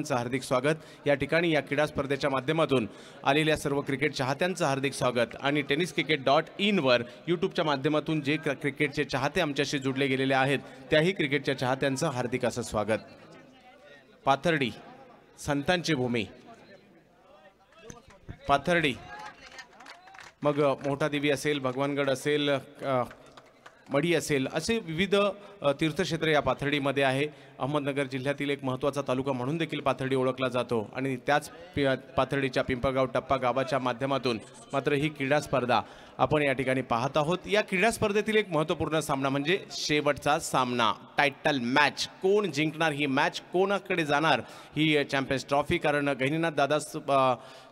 हार्दिक स्वागत। या ठिकाणी या क्रीडा स्पर्धेच्या माध्यमातून आलेल्या सर्व क्रिकेट चाहत्यांचं हार्दिक स्वागत आणि tenniscricket.in वर यूट्यूबच्या माध्यमातून जे क्रिकेटचे चाहते आमच्याशी जुडले गेलेले आहेत त्याही क्रिकेटच्या चाहत्यांचं हार्दिक असं स्वागत। पाथर्डी संतांची भूमी, पाथर्डी मग मोठा देवी असेल, भगवानगड असेल, मडी असेल, असे विविध तीर्थक्षेत्र या पाथर्डीमध्ये आहे। अहमदनगर जिल्ह्यातील एक महत्त्वाचा तालुका म्हणून देखील पाथर्डी ओळखला जातो आणि त्याच पाथर्डीच्या पिंपळगाव टप्पा गावाच्या माध्यमातून मात्र ही क्रीडा स्पर्धा आपण या ठिकाणी पाहत आहोत। या क्रीडा स्पर्धेतील एक महत्त्वपूर्ण सामना म्हणजे शेवटचा सामना, टायटल मॅच। कोण जिंकणार ही मॅच, कोणाकडे जाणार ही चॅम्पियन्स ट्रॉफी, कारण गहिनीनाथ दादा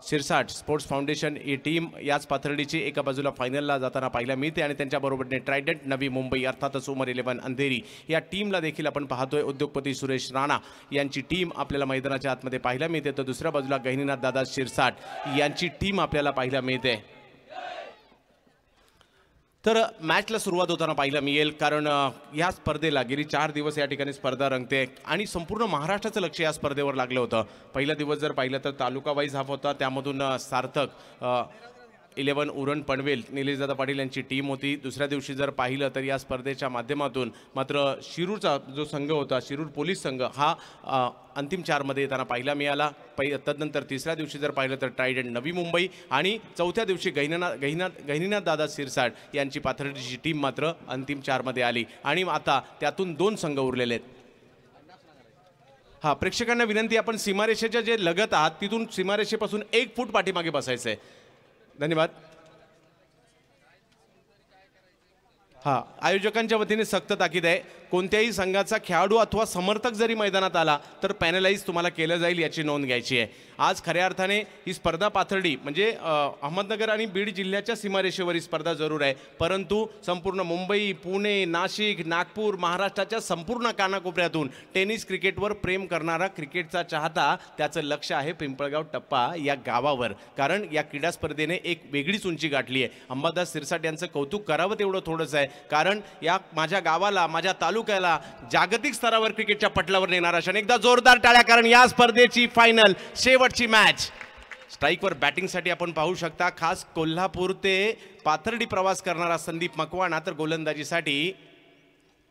शिरसाट स्पोर्ट्स फाउंडेशन ही टीम याच पाथर्डीची एका बाजूला फायनलला जाताना पाहायला मिळते आणि त्यांच्याबरोबरने ट्रायडंट नवी मुंबई अर्थातच उमर 11 अंधेरी या टीमला देखील आपण पाहतोय। उद्योगपती सुरेश राणा यांची टीम आपल्याला मैदानाच्या आतमध्ये पाहायला मिळते, तर दुसऱ्या बाजूला गहिनीनाथ दादा शिरसाट यांची टीम आपल्याला पाहायला मिळते। तर मॅचला सुरुवात होताना पाहायला मिळेल, कारण या स्पर्धेला गेली 4 दिवस या ठिकाणी स्पर्धा रंगते आणि संपूर्ण महाराष्ट्राचं लक्ष या स्पर्धेवर लागलं होतं। पहिला दिवस जर पाहिलं तर तालुका वाईज हाफ होता, त्यामधून सार्थक 11 उरण पनवेल निलेशदादा पाटील यांची टीम होती। दुसऱ्या दिवशी जर पाहिलं तर या स्पर्धेच्या माध्यमातून मात्र शिरूरचा जो संघ होता, शिरूर पोलीस संघ, हा अंतिम 4 मध्ये येताना पाहायला मिळाला। तदनंतर तिसऱ्या दिवशी जर पाहिलं तर ट्रायडंट नवी मुंबई आणि चौथ्या दिवशी गहिनीनाथ दादा शिरसाट यांची पाथर्डीची टीम मात्र अंतिम 4 मध्ये आली आणि आता त्यातून 2 संघ उरलेले आहेत। प्रेक्षकांना विनंती, आपण सीमारेषेच्या जे लगत आहात तिथून सीमारेषेपासून 1 फूट पाठीमागे बसायचं आहे। धन्यवाद। आयोजकांच्या वतीने सक्त ताकीद आहे, कोणत्याही संघाचा खेळाडू अथवा समर्थक जरी मैदानात आला तर पॅनलाइज तुम्हाला केलं जाईल याची नोंद घ्यायची आहे। आज खऱ्या अर्थाने ही स्पर्धा पाथर्डी म्हणजे अहमदनगर आणि बीड जिल्ह्याच्या सीमारेषेवर ही स्पर्धा जरूर आहे, परंतु संपूर्ण मुंबई, पुणे, नाशिक, नागपूर, महाराष्ट्राच्या संपूर्ण कानाकोपऱ्यातून टेनिस क्रिकेटवर प्रेम करणारा क्रिकेटचा चाहता त्याचं लक्ष आहे पिंपळगाव टप्पा या गावावर, कारण या क्रीडा स्पर्धेने एक वेगळीच उंची गाठली आहे। अंबादास शिरसाट यांचं कौतुक करावं तेवढं थोडंच आहे, कारण या माझ्या गावाला, माझ्या तालुक्याला जागतिक स्तरावर क्रिकेटच्या पटलावर नेणारा अशा एकदा जोरदार टाळ्या, कारण या स्पर्धेची फायनल शेवटची मॅच। स्ट्राईकवर बॅटिंगसाठी आपण पाहू शकता खास कोल्हापूर ते पाथर्डी प्रवास करणारा संदीप मकवाना, तर गोलंदाजीसाठी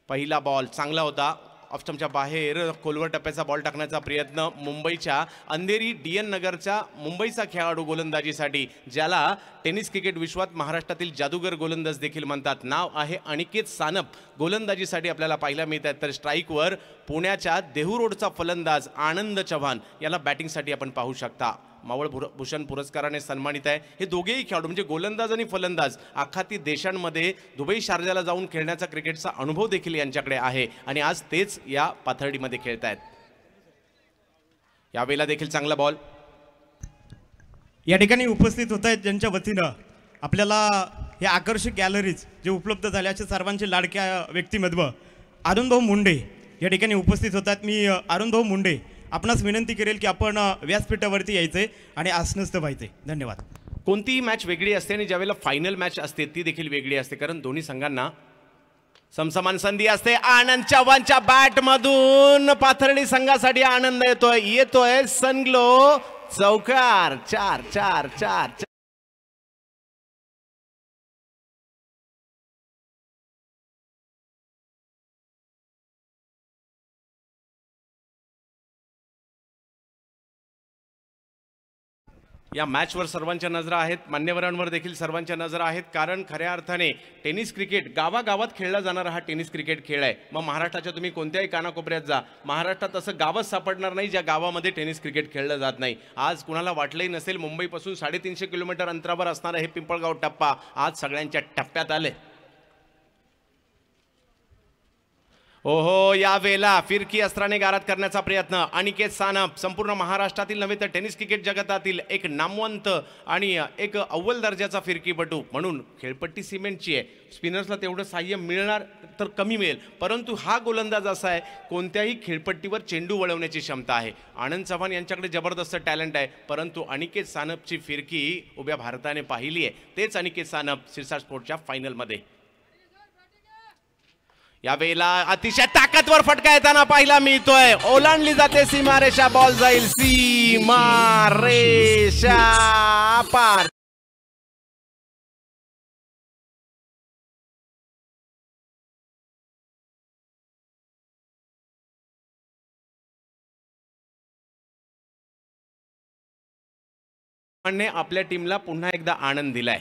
पहिला बॉल चांगला होता, ऑफस्टंपच्या बाहेर खोलवर टप्प्याचा बॉल टाकण्याचा प्रयत्न मुंबईच्या अंधेरी DN नगरचा मुंबईचा खेळाडू गोलंदाजीसाठी, ज्याला टेनिस क्रिकेट विश्वात महाराष्ट्रातील जादूगर गोलंदाज देखील म्हणतात, नाव आहे अनिकेत सानप, गोलंदाजीसाठी आपल्याला पाहायला मिळतात। तर स्ट्राईकवर पुण्याच्या देहू रोडचा फलंदाज आनंद चव्हाण याला बॅटिंगसाठी आपण पाहू शकता। मावळ भूषण पुरस्काराने सन्मानित आहे। हे दोघेही खेळाडू म्हणजे गोलंदाज आणि फलंदाज आखाती देशांमध्ये दुबई शारजाला जाऊन खेळण्याचा क्रिकेटचा अनुभव देखील यांच्याकडे आहे आणि आज तेच या पाथर्डीमध्ये खेळत आहेत। यावेळेला देखील चांगला बॉल या ठिकाणी उपस्थित होत आहेत, ज्यांच्या वतीनं आपल्याला हे आकर्षक गॅलरीज जे उपलब्ध झाले असे सर्वांचे लाडक्या व्यक्तिमत्व अरुणभाऊ मुंडे या ठिकाणी उपस्थित होतात। मी अरुणभाऊ मुंडे आपणास विनंती करेल की आपण व्यासपीठावरती यायचे आणि आसनस्थ व्हायचे। धन्यवाद। कोणतीही मॅच वेगळी असते आणि ज्यावेळेला फायनल मॅच असते ती देखील वेगळी असते, कारण दोन्ही संघांना समसमान संधी असते। आनंद चव्हाणच्या बॅटमधून पाथर्डी संघासाठी आनंद येतोय सनग्लो चौकार 4-4-4। या मॅचवर सर्वांच्या नजरा आहेत, मान्यवरांवर देखील सर्वांच्या नजरा आहेत, कारण खऱ्या अर्थाने टेनिस क्रिकेट गावागावात खेळला जाणारा हा टेनिस क्रिकेट खेळ आहे। मग महाराष्ट्राच्या तुम्ही कोणत्याही कानाकोपऱ्यात जा, महाराष्ट्रात असं गावच सापडणार नाही ज्या गावामध्ये टेनिस क्रिकेट खेळलं जात नाही। आज कुणाला वाटलंही नसेल मुंबईपासून 350 किलोमीटर अंतरावर असणारा हे पिंपळगाव टप्पा आज सगळ्यांच्या टप्प्यात आले। ओहो, या वेळेला फिरकी अस्त्राने गारद करण्याचा प्रयत्न अनिकेत सानप, संपूर्ण महाराष्ट्रातील नव्हे तर टेनिस क्रिकेट जगतातील एक नामवंत आणि एक अव्वल दर्जाचा फिरकीपटू म्हणून खेळपट्टी सिमेंटची आहे, स्पिनर्सला तेवढं साह्य मिळणार तर कमी मिळेल, परंतु हा गोलंदाज असा आहे कोणत्याही खेळपट्टीवर चेंडू वळवण्याची क्षमता आहे। आनंद चव्हाण यांच्याकडे जबरदस्त टॅलेंट आहे, परंतु अनिकेत सानपची फिरकी उभ्या भारताने पाहिली आहे, तेच अनिकेत सानप शिरसाट स्पोर्टच्या फायनलमध्ये। यावेळेला अतिशय ताकदवर फटका येताना पाहायला मिळतोय. ओलांडली जाते सीमारेषा, बॉल जाईल सीमारेषा पार. ने आपल्या टीमला पुन्हा एकदा आनंद दिलाय.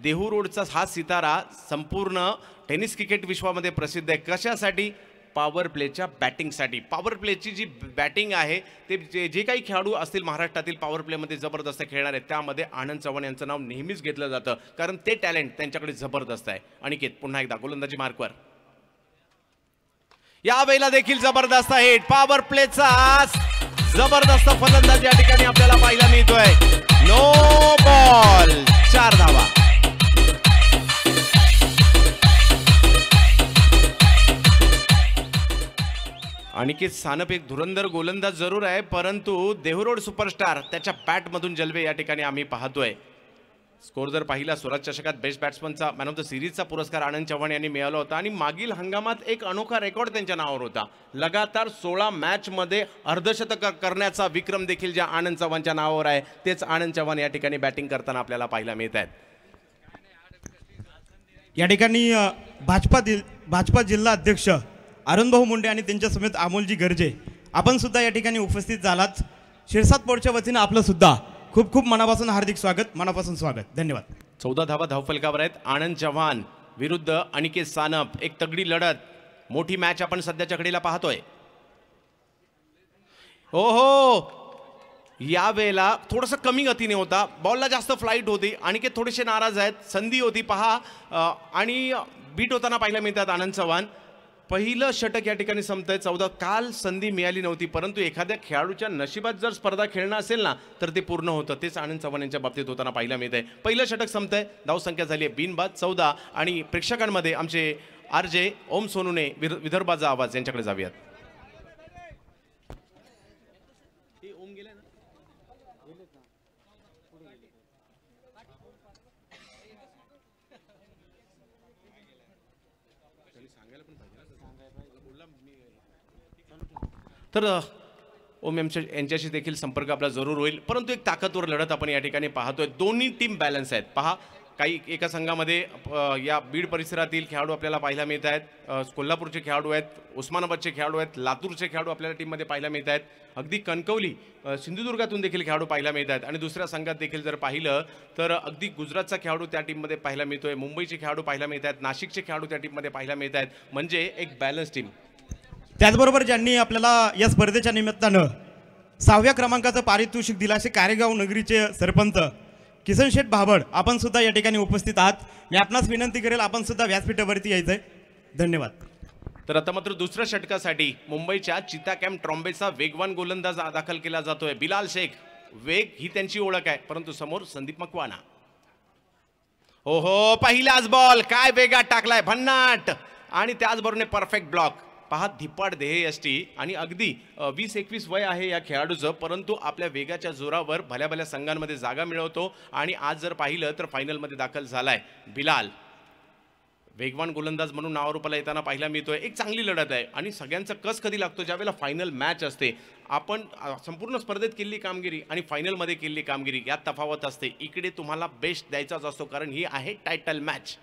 देहू रोडचा हा सितारा संपूर्ण टेनिस क्रिकेट विश्वामध्ये प्रसिद्ध आहे. कशासाठी? पॉवर प्लेच्या बॅटिंगसाठी. पॉवर प्लेची जी बॅटिंग आहे ते जे काही खेळाडू असतील महाराष्ट्रातील पॉवर प्लेमध्ये जबरदस्त खेळणार आहेत त्यामध्ये आनंद चव्हाण यांचं नाव नेहमीच घेतलं जातं, कारण ते टॅलेंट त्यांच्याकडे जबरदस्त आहे. अनिकेत पुन्हा एकदा गोलंदाजी मार्कवर. यावेळेला देखील जबरदस्त हिट. पॉवर प्लेचा जबरदस्त फलंदाज या ठिकाणी आपल्याला पाहायला मिळतोय. नो बॉल, 4 धावा. अनिकेत सानप एक धुरंधर गोलंदाज जरूर आहे, परंतु देहूरोड सुपरस्टार त्याच्या बॅटमधून जलवे या ठिकाणी आम्ही पाहतोय. स्कोर जर पाहिला, स्वराज चषकात बेस्ट बॅट्समनचा मॅन ऑफ द सिरीजचा पुरस्कार आनंद चव्हाण यांनी मिळवला होता आणि मागील हंगामात एक अनोखा रेकॉर्ड त्यांच्या नावावर होता. लगातार 16 मॅचमध्ये अर्धशतक करण्याचा विक्रम देखील ज्या आनंद चव्हाणच्या नावावर आहे तेच आनंद चव्हाण या ठिकाणी बॅटिंग करताना आपल्याला पाहायला मिळत आहेत. या ठिकाणी भाजपा जिल्हा अध्यक्ष अरुणभाऊ मुंडे आणि त्यांच्या समेत अमोलजी गर्जे आपण सुद्धा या ठिकाणी उपस्थित झालात. शिरसाट पोर्टच्या वतीनं आपलं सुद्धा खूप खूप मनापासून हार्दिक स्वागत, मनापासून स्वागत. धन्यवाद. 14 धावा धावफलकावर आहेत. आनंद चव्हाण विरुद्ध अनिकेत सानप, एक तगडी लढत, मोठी मॅच आपण सध्याच्या घडीला पाहतोय. ओहो, या वेळेला थोडंसं कमी गतीने होता, बॉलला जास्त फ्लाईट होती. अनिकेत थोडेसे नाराज आहेत. संधी होती पहा आणि बीट होताना पाहायला मिळतात आनंद चव्हाण. पहिलं षटक या ठिकाणी संपतंय. 14. काल संधी मिळाली नव्हती, परंतु एखाद्या खेळाडूच्या नशिबात जर स्पर्धा खेळणं असेल ना तर ते पूर्ण होतं. तेच आनंद चव्हाण यांच्या बाबतीत होताना पाहायला मिळतंय. पहिलं षटक संपतंय. धावसंख्या झाली आहे बिनबाद 14 आणि प्रेक्षकांमध्ये आमचे RJ ओम सोनूने विदर्भाचा आवाज यांच्याकडे जाऊयात. तर ओम यांच्याशी देखील संपर्क आपला जरूर होईल, परंतु एक ताकदवर लढत आपण या ठिकाणी पाहतोय. दोन्ही टीम बॅलन्स आहेत. पहा, काही एका संघामध्ये या बीड परिसरातील खेळाडू आपल्याला पाहायला मिळत आहेत, कोल्हापूरचे खेळाडू आहेत, उस्मानाबादचे खेळाडू आहेत, लातूरचे खेळाडू आपल्याला टीममध्ये पाहायला मिळत आहेत, अगदी कणकवली सिंधुदुर्गातून देखील खेळाडू पाहायला मिळत आहेत. आणि दुसऱ्या संघात देखील जर पाहिलं तर अगदी गुजरातचा खेळाडू त्या टीममध्ये पाहायला मिळतोय, मुंबईचे खेळाडू पाहायला मिळत आहेत, नाशिकचे खेळाडू त्या टीममध्ये पाहायला मिळत आहेत. म्हणजे एक बॅलन्स टीम. त्याचबरोबर ज्यांनी आपल्याला या स्पर्धेच्या निमित्तानं 6व्या क्रमांकाचं पारितोषिक दिलं असे कारेगाव नगरीचे सरपंच किसन शेठ भाबड आपण सुद्धा या ठिकाणी उपस्थित आहात. मी आपणास विनंती करेल आपण सुद्धा व्यासपीठावरती यायचंय. धन्यवाद. तर आता मात्र दुसऱ्या षटकासाठी मुंबईच्या चिता कॅम्प ट्रॉम्बेचा वेगवान गोलंदाज दाखल केला जातोय. बिलाल शेख. वेग ही त्यांची ओळख आहे, परंतु समोर संदीप मकवाना. ओहो, पहिलाच बॉल काय वेगात टाकलाय, भन्नाट, आणि त्याचबरोबर परफेक्ट ब्लॉक. पहा, धिप्पाड देहयष्टी आणि अगदी 20-21 वय आहे या खेळाडूचं, परंतु आपल्या वेगाच्या जोरावर भल्या भल्या संघांमध्ये जागा मिळवतो आणि आज जर पाहिलं तर फायनलमध्ये दाखल झालाय. बिलाल वेगवान गोलंदाज म्हणून नावारूपाला येताना पाहायला मिळतोय. एक चांगली लढत आहे आणि सगळ्यांचा कस कधी लागतो ज्यावेळेला फायनल मॅच असते. आपण संपूर्ण स्पर्धेत केलेली कामगिरी आणि फायनलमध्ये केलेली कामगिरी यात तफावत असते. इकडे तुम्हाला बेस्ट द्यायचाच असतो, कारण ही आहे टायटल मॅच.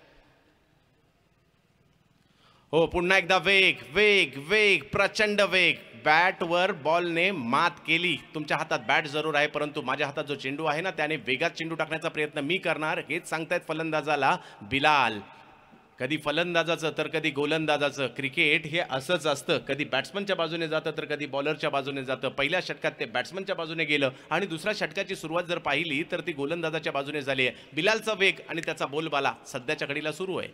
हो, पुन्हा एकदा वेग वेग वेग, प्रचंड वेग. बॅटवर बॉलने मात केली. तुमच्या हातात बॅट जरूर आहे, परंतु माझ्या हातात जो चेंडू आहे ना त्याने वेगात चेंडू टाकण्याचा प्रयत्न मी करणार, हेच सांगतायत फलंदाजाला बिलाल. कधी फलंदाजाचं तर कधी गोलंदाजाचं क्रिकेट हे असंच असतं. कधी बॅट्समनच्या बाजूने जातं तर कधी बॉलरच्या बाजूने जातं. पहिल्या षटकात ते बॅट्समनच्या बाजूने गेलं आणि दुसऱ्या षटकाची सुरुवात जर पाहिली तर ती गोलंदाजाच्या बाजूने झाली आहे. बिलालचा वेग आणि त्याचा बोलबाला सध्याच्या घडीला सुरू आहे.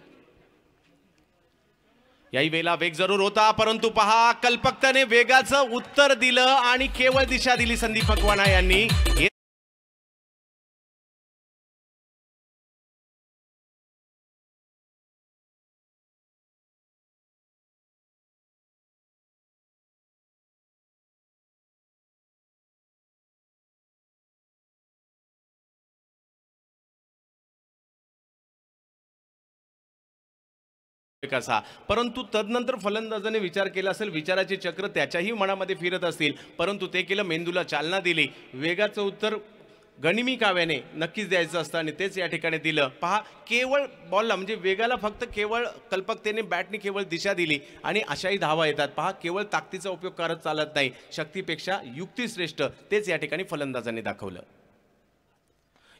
याही वेळेला वेग जरूर होता, परंतु पहा, कल्पकतेने वेगाचं उत्तर दिलं आणि केवळ दिशा दिली संदीप मकवाना यांनी. कसा, परंतु तदनंतर फलंदाजाने विचार केला असेल, विचाराचे चक्र त्याच्याही मनामध्ये फिरत असतील, परंतु ते केलं, मेंदूला चालना दिली. वेगाचं उत्तर गनिमी काव्याने नक्कीच द्यायचं असतं आणि तेच या ठिकाणी दिलं. पहा, केवळ बॉलला म्हणजे वेगाला फक्त केवळ कल्पकतेने बॅटने केवळ दिशा दिली आणि अशाही धावा येतात. पहा, केवळ ताकदीचा उपयोग करत चालत नाही, शक्तीपेक्षा युक्ती श्रेष्ठ, तेच या ठिकाणी फलंदाजांनी दाखवलं.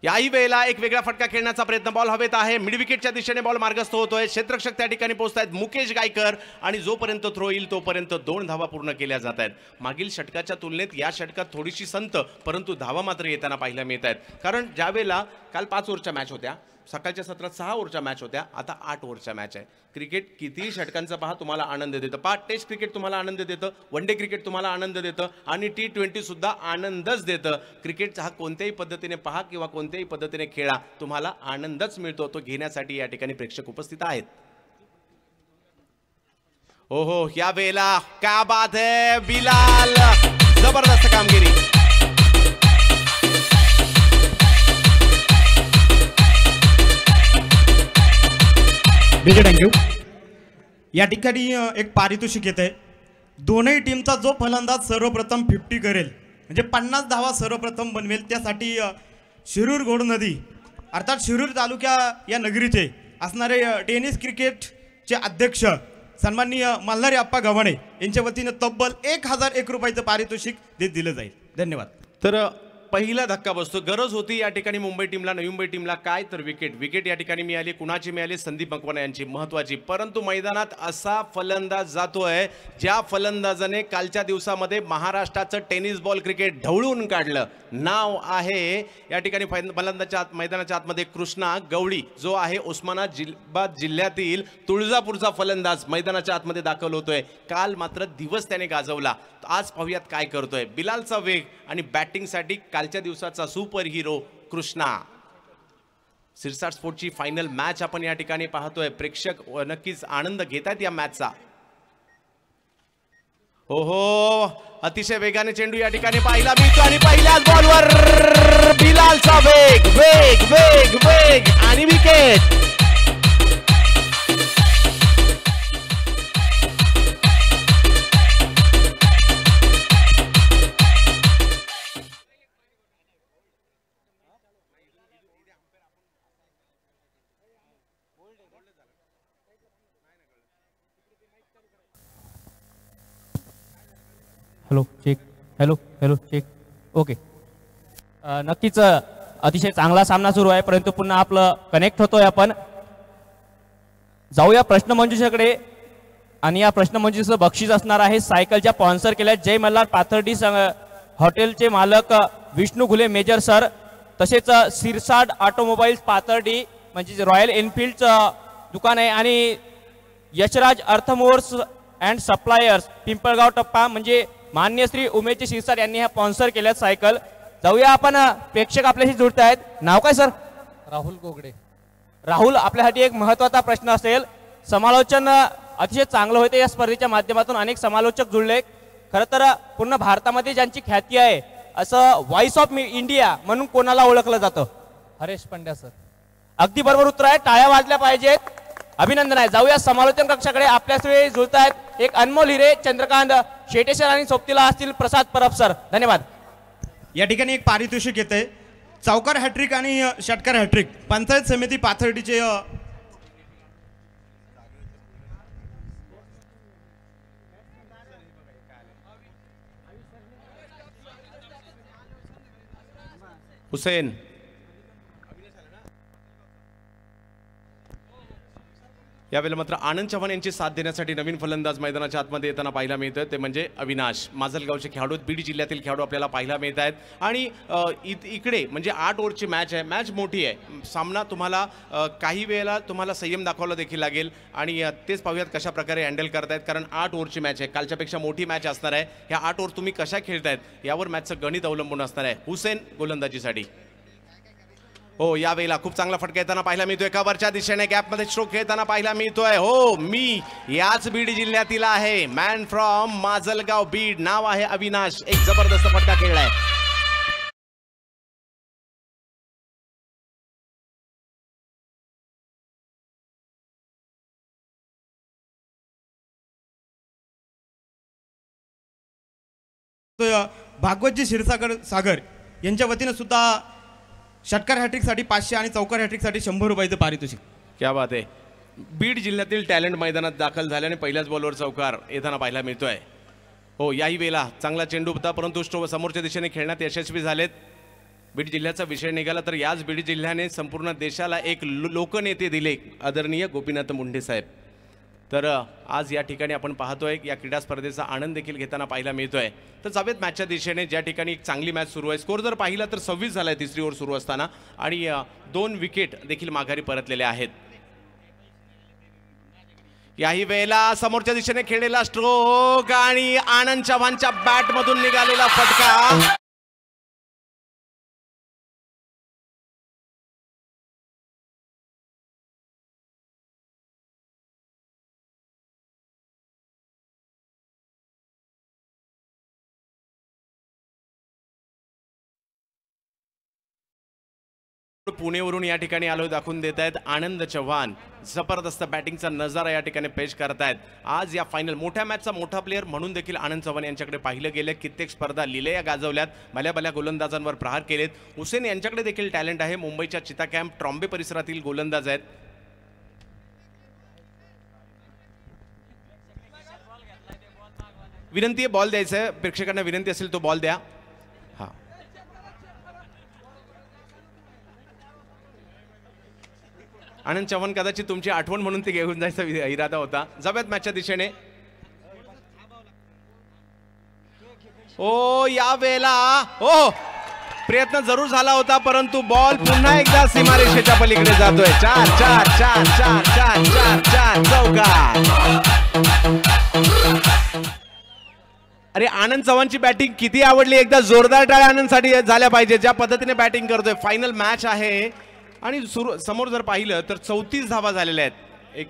याही वेळेला एक वेगळा फटका खेळण्याचा प्रयत्न, बॉल हवेत आहे, मिड विकेटच्या दिशेने बॉल मार्गस्थ होतोय, क्षेत्ररक्षक त्या ठिकाणी पोहोचतायत मुकेश गायकर आणि जोपर्यंत थ्रो येईल तोपर्यंत 2 धावा पूर्ण केल्या जात आहेत. मागील षटकाच्या तुलनेत या षटकात थोडीशी संत परंतु धावा मात्र येताना पाहायला मिळत आहेत. कारण ज्या वेळेला काल 5 ओव्हरच्या मॅच होत्या, सकाळच्या सत्रात 6 ओव्हरच्या मॅच होत्या, आता 8 ओव्हरच्या मॅच आहे. क्रिकेट कितीही षटकांचा पहा तुम्हाला आनंद देतं. पहा, टेस्ट क्रिकेट तुम्हाला आनंद देतं, वन डे क्रिकेट तुम्हाला आनंद देतं आणि T20 सुद्धा आनंदच देतं. क्रिकेटचा हा कोणत्याही पद्धतीने पहा किंवा कोणत्याही पद्धतीने खेळा, तुम्हाला आनंदच मिळतो. तो घेण्यासाठी या ठिकाणी प्रेक्षक उपस्थित आहेत. ओहो, या वेळेला क्या बात है, बिलाल जबरदस्त कामगिरी. थँक्यू. या ठिकाणी एक पारितोषिक येत आहे. दोनही टीमचा जो फलंदाज सर्वप्रथम 50 करेल म्हणजे 50 धावा सर्वप्रथम बनवेल, त्यासाठी शिरूर घोड नदी अर्थात शिरूर तालुक्या या नगरीचे असणारे टेनिस क्रिकेटचे अध्यक्ष सन्माननीय मल्हारी आप्पा गव्हाणे यांच्या वतीनं तब्बल 1001 रुपयाचं पारितोषिक दिलं जाईल. धन्यवाद. तर पहिला धक्का बसतो. गरज होती या ठिकाणी मुंबई टीमला, नवी मुंबई टीमला, काय तर विकेट या ठिकाणी मिळाली. कुणाची मिळाली? संदीप मकवाना यांची, महत्वाची. परंतु मैदानात असा फलंदाज जातोय ज्या फलंदाजाने कालच्या दिवसामध्ये महाराष्ट्राचं टेनिस बॉल क्रिकेट ढवळून काढलं. नाव आहे या ठिकाणी फलंदाच्या मैदानाच्या आतमध्ये कृष्णा गवळी, जो आहे उस्मानाबाद जिल्ह्यातील तुळजापूरचा फलंदाज मैदानाच्या आतमध्ये दाखल होतोय. काल मात्र दिवस त्याने गाजवला. आज पाहूयात काय करतोय. बिलालचा वेग आणि बॅटिंगसाठी कालच्या दिवसाचा सुपर हिरो कृष्णा. सिरसाट स्पोर्टची फायनल मॅच आपण या ठिकाणी पाहतोय. प्रेक्षक नक्कीच आनंद घेत आहेत या मॅचचा. ओहो, अतिशय वेगाने चेंडू या ठिकाणी पाहिला मिळतो आणि पहिल्याच बॉलवर बिलालचा वेग वेग वेग वेग आणि wicket. Hello check, hello check, okay. नक्कीच अतिशय चांगला सामना सुरू आहे, परंतु पुन्हा आपलं कनेक्ट होतोय. आपण जाऊया प्रश्नमंजुषाकडे आणि या प्रश्नमंजुषेचं बक्षीस असणार आहे सायकलच्या स्पॉन्सर केल्या जय मल्हार पाथर्डी हॉटेलचे मालक विष्णू घुले मेजर सर, तसेच सिरसाड ऑटोमोबाईल्स पाथर्डी म्हणजे रॉयल एनफिल्डचं दुकान आहे आणि Yashraj earthmovers and suppliers Pimpalgaon टप्पा म्हणजे मान्य श्री उमेश शिरसाट यांनी ह्या स्पॉन्सर केल्यात सायकल. जाऊया आपण, प्रेक्षक आपल्याशी जुळत आहेत. नाव काय सर? राहुल गोगडे. राहुल, आपल्यासाठी एक महत्त्वाचा प्रश्न असेल. समालोचन अतिशय चांगलं होते या स्पर्धेच्या माध्यमातून, अनेक समालोचक जुळले. खरं तर पूर्ण भारतामध्ये ज्यांची ख्याती आहे असं व्हॉइस ऑफ इंडिया म्हणून कोणाला ओळखलं जातं? हरेश पंड्या सर. अगदी बरोबर उत्तर आहे, टाळ्या वाजल्या पाहिजेत. अभिनंदन आहे. जाऊया समोलचन कक्षाकडे. आपल्याच जुळत आहेत एक अनमोल हिरे, चंद्रकांत शेटेसर आणि सोबतीला असतील प्रसाद परब सर. धन्यवाद. या ठिकाणी एक पारितोषिक येते. चौकार हॅट्रिक आणि षटकार हॅट्रिक पंचायत समिती पाथर्डीचे हुसेन. यावेळेला मात्र आनंद चव्हाण यांची साथ देण्यासाठी नवीन फलंदाज मैदानाच्या आतमध्ये येताना पाहायला मिळतं, ते म्हणजे अविनाश. माजलगावचे खेळाडू, बीड जिल्ह्यातील खेळाडू आपल्याला पाहायला मिळत आहेत. आणि इकडे म्हणजे 8 ओव्हरची मॅच आहे, मॅच मोठी आहे. सामना तुम्हाला काही वेळेला तुम्हाला संयम दाखवायला देखील लागेल आणि तेच पाहूयात कशा प्रकारे हँडल करतायत, कारण 8 ओव्हरची मॅच आहे. कालच्यापेक्षा मोठी मॅच असणार आहे. ह्या 8 ओव्हर तुम्ही कशा खेळतायत यावर मॅचचं गणित अवलंबून असणार आहे. हुसेन गोलंदाजीसाठी. हो, यावेळेला खूप चांगला फटका येताना पाहायला मिळतोय. कव्हरच्या दिशेने गॅपमध्ये स्ट्रोक खेळताना पाहायला मिळतोय. हो, मी याच बीड जिल्ह्यातील आहे. मॅन फ्रॉम माजलगाव बीड, नाव आहे अविनाश. एक जबरदस्त फटका खेळलाय. भागवतजी क्षीरसागर यांच्या वतीनं सुद्धा षटकार हॅट्रिकसाठी 500 आणि चौकार हॅट्रिकसाठी 100 रुपयाचं पारितोषिक. क्या बात आहे. बीड जिल्ह्यातील टॅलेंट मैदानात दाखल झाल्याने पहिल्याच बॉलवर चौकार येताना पाहायला मिळतोय. हो, याही वेळेला चांगला चेंडू होता परंतु स्ट्रोक समोरच्या दिशेने खेळण्यात यशस्वी झालेत. बीड जिल्ह्याचा विषय निघाला तर याच बीड जिल्ह्याने संपूर्ण देशाला एक लोकनेते दिले, आदरणीय गोपीनाथ मुंडे साहेब. तर आज या ठिकाणी आपण पाहतोय या क्रीडा स्पर्धेचा आनंद देखील घेताना पाहायला मिळतोय. तर जावेद मॅचच्या दिशेने ज्या ठिकाणी एक चांगली मॅच सुरू आहे, स्कोर जर पाहिला तर 26 झाला आहे तिसरी ओव्हर सुरू असताना आणि 2 विकेट देखील माघारी परतलेल्या आहेत. याही वेळेला समोरच्या दिशेने खेळलेला स्ट्रोक आणि आनंद चव्हाणच्या बॅटमधून निघालेला फटका. पुणेवरून या ठिकाणी आलो दाखवून देत आहेत आनंद चव्हाण. जबरदस्त बॅटिंगचा नजारा या ठिकाणी पेश करतायत. आज या फायनल मोठ्या मॅचचा मोठा प्लेअर म्हणून देखील आनंद चव्हाण यांच्याकडे पाहिलं गेलं. कित्येक स्पर्धा लिलया गाजवल्यात, भल्या गोलंदाजांवर प्रहार केलेत. हुसेन यांच्याकडे देखील टॅलेंट आहे. मुंबईच्या चिता कॅम्प ट्रॉम्बे परिसरातील गोलंदाज आहेत. विनंती आहे बॉल द्यायचा आहे, प्रेक्षकांना विनंती असेल तो बॉल द्या. हा, आनंद चव्हाण कदाचित तुमची आठवण म्हणून ते घेऊन जायचा इरादा होता. जाऊयात मॅचच्या दिशेने. ओ या वेळेला ओ प्रयत्न जरूर झाला होता परंतु बॉल पुन्हा एकदा सीमारेषेच्या पलीकडे जातोय. 4 चौकार. अरे आनंद चव्हाणची बॅटिंग किती आवडली. एकदा जोरदार टाळ्या आनंदसाठी झाल्या पाहिजे. ज्या पद्धतीने बॅटिंग करतोय. फायनल मॅच आहे आणि समोर जर पाहिलं तर 34 धावा झालेल्या आहेत. एक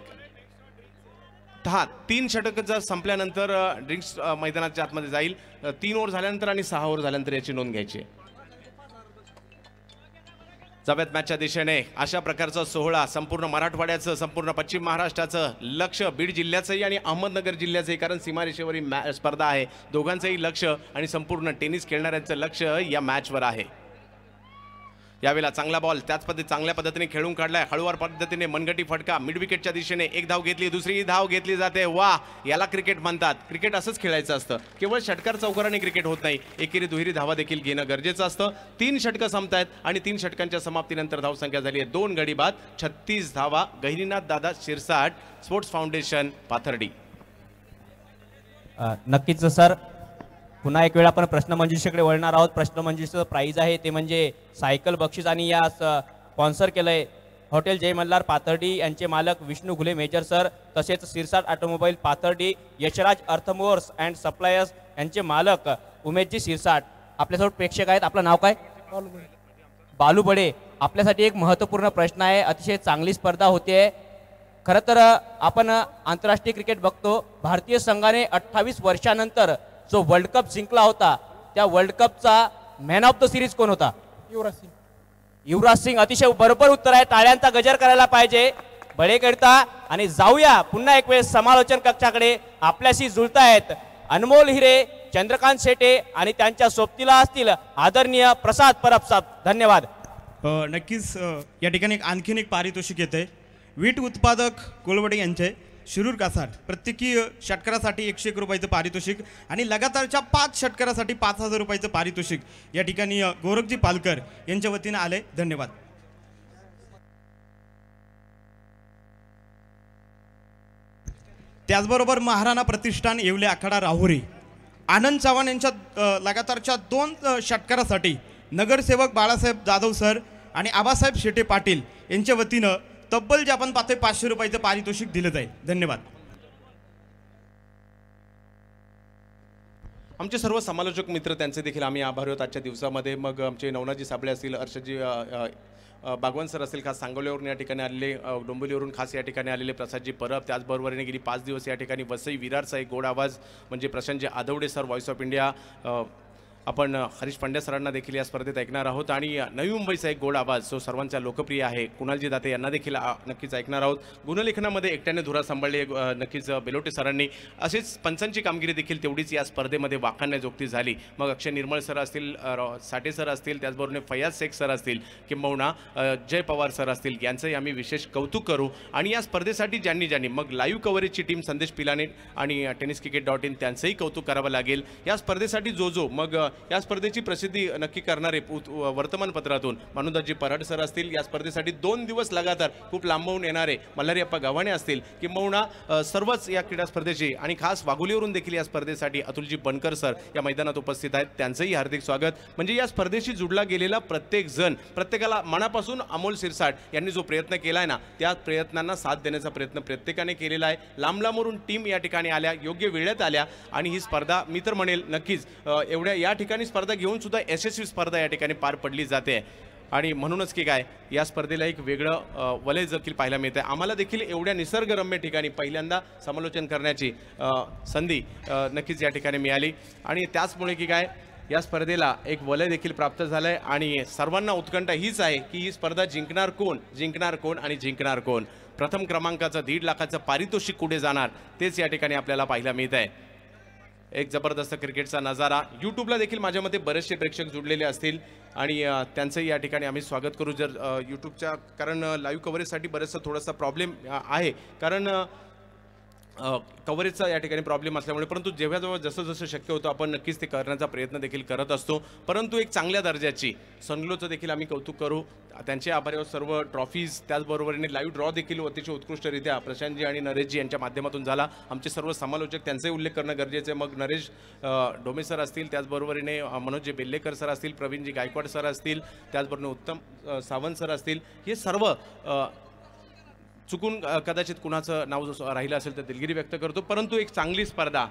3 षटक जर संपल्यानंतर ड्रिंक्स मैदानाच्या आतमध्ये जाईल. 3 ओव्हर झाल्यानंतर आणि 6 ओव्हर झाल्यानंतर याची नोंद घ्यायची. जाव्यात मॅचच्या दिशेने अशा प्रकारचा सोहळा संपूर्ण मराठवाड्याचं, संपूर्ण पश्चिम महाराष्ट्राचं लक्ष, बीड जिल्ह्याचंही आणि अहमदनगर जिल्ह्याचंही, कारण सीमारेषेवरील स्पर्धा आहे. दोघांचंही लक्ष आणि संपूर्ण टेनिस खेळणाऱ्यांचं लक्ष या मॅचवर आहे. यावेळेला चांगला बॉल चांगल्या पद्धतीने खेळून काढलाय. हळूवार पद्धतीने मनगटी फटका मिड विकेटच्या दिशेने. एक धाव घेतली, दुसरी धाव घेतली जाते. वा, याला क्रिकेट म्हणतात. क्रिकेट असंच खेळायचं असतं. केवळ षटकार चौकाराने क्रिकेट होत नाही, एकेरी दुहेरी धावा देखील घेणं गरजेचं असतं. 3 षटकं संपतायत आणि 3 षटकांच्या समाप्तीनंतर धावसंख्या झाली आहे 2 गडी बाद. 36 धावा. गहिनीनाथ दादा शिरसाट, स्पोर्ट्स फाउंडेशन, पाथर्डी. नक्कीच सर, पुन्हा एक वेळा आपण प्रश्नमंजुषेकडे वळणार आहोत. प्रश्नमंजुषेचं प्राईज आहे ते म्हणजे सायकल बक्षीस आणि या स्पॉन्सर केलंय हॉटेल जय मल्हार पाथर्डी यांचे मालक विष्णू घुले मेजर सर, तसेच Sirsat automobile Pathardi, Yashraj earthmovers and suppliers यांचे मालक उमेशजी सिरसाट. आपल्यासोबत प्रेक्षक आहेत. आपलं नाव काय? बालू बडे. आपल्यासाठी एक महत्त्वपूर्ण प्रश्न आहे. अतिशय चांगली स्पर्धा होते. खरं तर आपण आंतरराष्ट्रीय क्रिकेट बघतो. भारतीय संघाने 28 वर्षानंतर जो वर्ल्ड कप जिंकला होता, त्या वर्ल्ड कपचा मॅन ऑफ द सिरीज कोण होता? युवराज सिंग. अतिशय बरोबर उत्तर आहे. टाळ्यांचा गजर करायला पाहिजे बडेकरता. आणि जाऊया पुन्हा एक वेळ समालोचन कक्षाकडे. आपल्याशी जुळतायत अनमोल हिरे, चंद्रकांत शेटे आणि त्यांच्या सोबतीला असतील आदरणीय प्रसाद परब साहेब. धन्यवाद. नक्कीच या ठिकाणी आणखीन एक पारितोषिक येते. वीट उत्पादक कोलवडे यांचे शिरूर कासाट प्रत्येकी षटकारासाठी 101 रुपयाचं पारितोषिक आणि लगातारच्या 5 षटकारासाठी 5000 रुपयाचं पारितोषिक या ठिकाणी गोरखजी पालकर यांच्या वतीने आले. धन्यवाद. त्याचबरोबर महाराणा प्रतिष्ठान येवले आखाडा राहुरी आनंद चव्हाण यांच्या लगातारच्या 2 षटकारासाठी नगरसेवक बाळासाहेब जाधव सर आणि आबासाहेब शेटे पाटील यांच्या वतीनं तब्बल जे आपण पाहतोय 500 रुपयाचं पारितोषिक दिलं जाईल. धन्यवाद. आमचे सर्व समालोचक मित्र त्यांचे देखील आम्ही आभारी आहोत आजच्या दिवसामध्ये. मग आमचे नवनाथजी साबळे असतील, अर्षदजी बागवान सर असतील, खास सांगोल्यावरून या ठिकाणी आलेले, डोंबिवलीवरून खास या ठिकाणी आलेले प्रसादजी परब. त्याचबरोबरीने गेली 5 दिवस या ठिकाणी वसई विरारचा एक गोड आवाज म्हणजे Prashantji आदवडे sir, voice of India, आपण हरीश पांड्या सरांना देखील या स्पर्धेत ऐकणार आहोत आणि नवी मुंबईचा एक गोड आवाज जो सर्वांचा लोकप्रिय आहे कुणालजी दाते यांना देखील नक्कीच ऐकणार आहोत. गुणलेखनामध्ये एकट्याने धुरा सांभाळली नक्कीच बेलोटे सरांनी. असेच पंचांची कामगिरी देखील तेवढीच या स्पर्धेमध्ये वाखाणण्याजोगती झाली. मग अक्षय निर्मळ सर असतील, साठे सर असतील, त्याचबरोबर फयाज शेख सर असतील किंबहुना जय पवार सर असतील, यांचंही आम्ही विशेष कौतुक करू. आणि या स्पर्धेसाठी ज्यांनी मग लाईव्ह कव्हरेजची टीम संदेश पिलाने आणि tenniscricket.in त्यांचंही कौतुक करावं लागेल. या स्पर्धेसाठी जो मग या स्पर्धेची प्रसिद्धी नक्की करणारे वर्तमानपत्रातून मानुदाजी पराड सर असतील, या स्पर्धेसाठी 2 दिवस लगातार खूप लांबवून येणारे मल्हारीअप्पा गव्हाणे असतील किंबहुना सर्वच या क्रीडा स्पर्धेची आणि खास वाघोलीवरून देखील या स्पर्धेसाठी अतुलजी बनकर सर या मैदानात उपस्थित आहेत, त्यांचंही हार्दिक स्वागत. म्हणजे या स्पर्धेशी जुडला गेलेला प्रत्येक जण, प्रत्येकाला मनापासून अमोल सिरसाट यांनी जो प्रयत्न केला आहे ना, त्या प्रयत्नांना साथ देण्याचा प्रयत्न प्रत्येकाने केलेला आहे. लांबलांबवरून टीम या ठिकाणी आल्या, योग्य वेळेत आल्या आणि ही स्पर्धा मी तर म्हणेल नक्कीच एवढ्या या ठिकाणी स्पर्धा घेऊन सुद्धा यशस्वी स्पर्धा या ठिकाणी पार पडली जाते. आणि म्हणूनच की काय या स्पर्धेला एक वेगळं वलय देखील पाहायला मिळतं आहे. आम्हाला देखील एवढ्या निसर्गरम्य ठिकाणी पहिल्यांदा समालोचन करण्याची संधी नक्कीच या ठिकाणी मिळाली आणि त्याचमुळे की काय या स्पर्धेला एक वलय देखील प्राप्त झालं आहे आणि सर्वांना उत्कंठा हीच आहे की ही स्पर्धा जिंकणार कोण. प्रथम क्रमांकाचं 1.5 लाखाचं पारितोषिक कुठे जाणार तेच या ठिकाणी आपल्याला पाहायला मिळत आहे. एक जबरदस्त क्रिकेटचा नजारा. यूट्यूबला देखील माझ्या मते बरेचसे प्रेक्षक जुडलेले असतील आणि त्यांचंही या ठिकाणी आम्ही स्वागत करू. जर यूट्यूबच्या कारण लाईव्ह कव्हरेजसाठी बरेचसा थोडासा प्रॉब्लेम आहे, कारण कव्हरेजचा या ठिकाणी प्रॉब्लेम असल्यामुळे, परंतु जेव्हा जसं शक्य होतं आपण नक्कीच ते करण्याचा प्रयत्न देखील करत असतो. परंतु एक चांगल्या दर्जाची सनग्लोचं देखील आम्ही कौतुक करू. त्यांचे आभारी सर्व ट्रॉफीज, त्याचबरोबरीने लाईव्ह ड्रॉ देखील अतिशय उत्कृष्टरित्या प्रशांतजी आणि नरेशजी यांच्या माध्यमातून झाला. आमचे सर्व समालोचक त्यांचाही उल्लेख करणं गरजेचं आहे. मग नरेश डोमे सर असतील, त्याचबरोबरीने मनोजजी बेल्लेकर सर असतील, प्रवीणजी गायकवाड सर असतील, त्याचबरोबर उत्तम सावंत सर असतील, हे सर्व चुकून कदाचित कुणाचं नाव राहिलं असेल तर दिलगिरी व्यक्त करतो. परंतु एक चांगली स्पर्धा.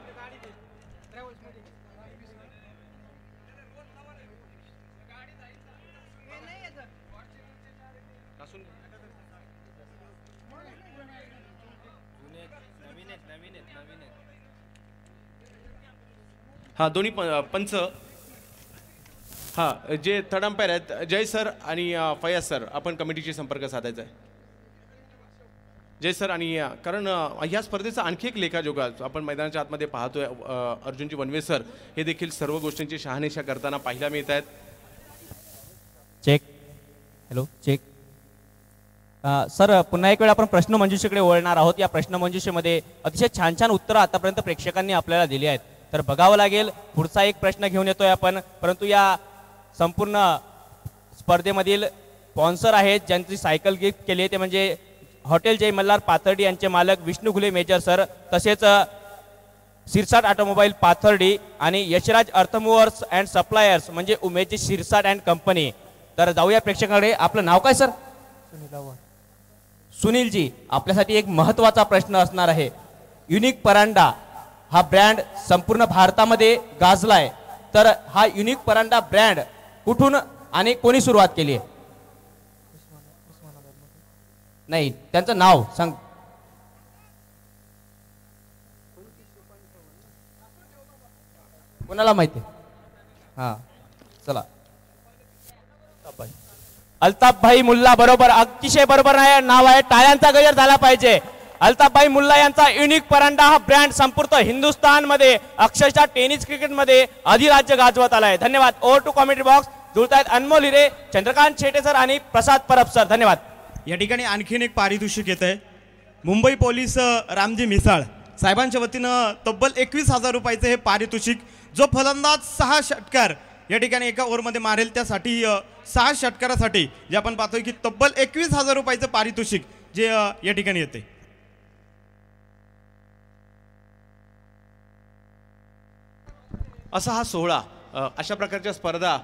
हा दोन्ही पंच जे थर्ड अंपायर आहेत जय सर आणि फयाज सर, आपण कमिटीशी संपर्क साधायचा आहे. जय सर. आणि कारण ह्या स्पर्धेचा आणखी एक लेखाजोखा आपण मैदानाच्या आतमध्ये पाहतोय. अर्जुनजी वनवे सर हे देखील सर्व गोष्टींची शहानिशा करताना पाहायला मिळत आहेत. चेक. Hello check. सर पुन्हा एक वेळ आपण प्रश्नमंजुषेकडे वळणार आहोत. या प्रश्नमंजुषेमध्ये अतिशय छान उत्तरं आतापर्यंत प्रेक्षकांनी आपल्याला दिली आहेत. तर बघावं लागेल पुढचा एक प्रश्न घेऊन येतोय आपण. परंतु या संपूर्ण स्पर्धेमधील स्पॉन्सर आहेत ज्यांची सायकल गिफ्ट केली आहे ते म्हणजे हॉटेल जय मल्हार पाथर्डी यांचे मालक विष्णू घुले मेजर सर, तसेच सिरसाट ऑटोमोबाईल पाथर्डी आणि यशराज अर्थमूव्हर्स अँड सप्लायर्स म्हणजे उमेशजी सिरसाट अँड कंपनी. तर जाऊया प्रेक्षकांकडे. आपलं नाव काय सर? सुनीलजी, आपल्यासाठी एक महत्त्वाचा प्रश्न असणार आहे. युनिक परांडा हा ब्रँड संपूर्ण भारतामध्ये गाजलाय, तर हा युनिक परांडा ब्रँड कुठून आणि कोणी सुरुवात केली आहे? नाही, त्यांचं नाव सांग. कोणाला माहिती? हा चला. अल्ताफ भाई मुल्ला बरोबर, अतिशय बरोबर आहे नाव आहे. टाळ्यांचा गजर झाला पाहिजे. अल्ताफ भाई मुल्ला यांचा युनिक परांडा हा ब्रँड संपूर्ण हिंदुस्थान मध्ये अक्षरशः टेनिस क्रिकेट मध्ये अधिराज्य गाजवत आलाय. धन्यवाद. Over to commentary box. जुळतायत अनमोल हिरे, चंद्रकांत शेटे सर आणि प्रसाद परब सर. धन्यवाद. या ठिकाणी आणखीन एक पारितोषिक येत आहे. मुंबई पोलीस रामजी मिसाळ साहेबांच्या वतीनं तब्बल 21,000 रुपयाचं हे पारितोषिक. जो फलंदाज 6 षटकार या ठिकाणी एका ओव्हरमध्ये मारेल त्यासाठी 6 षटकारासाठी जे आपण पाहतोय की तब्बल 21,000 रुपयाचं पारितोषिक जे या ठिकाणी येते. असा हा सोहळा, अशा प्रकारच्या स्पर्धा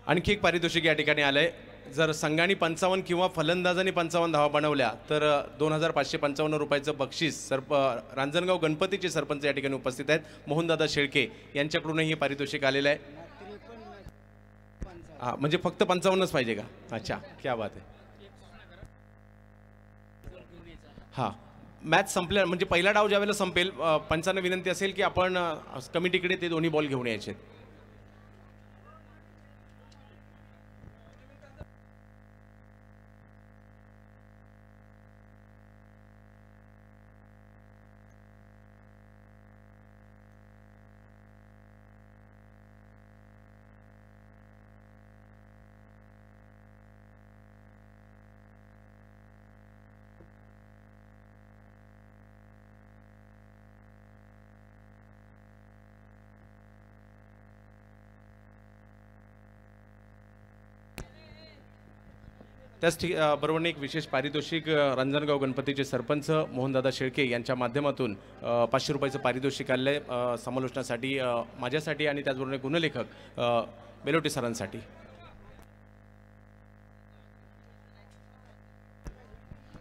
आणखी एक पारितोषिक या ठिकाणी आलंय. जर संघाने 55 किंवा फलंदाजांनी 55 धावा बनवल्या तर 2555 रुपयाचं बक्षीस रांजणगाव गणपतीचे सरपंच या ठिकाणी उपस्थित आहेत मोहनदादा शेळके यांच्याकडूनही हे पारितोषिक आलेलं आहे. हां, म्हणजे फक्त 55च पाहिजे का? अच्छा, क्या बात आहे. हां, मॅच संपल्या म्हणजे पहिला डाव ज्यावेळेला संपेल पंचांना विनंती असेल की आपण कमिटीकडे ते दोन्ही बॉल घेऊन यायचे. त्याच बरोबर एक विशेष पारितोषिक रांजणगाव गणपतीचे सरपंच मोहनदादा शेळके यांच्या माध्यमातून 500 रुपयाचं पारितोषिक आलं आहे समालोचनासाठी माझ्यासाठी आणि त्याचबरोबर एक गुणलेखक बेलोटे सरांसाठी.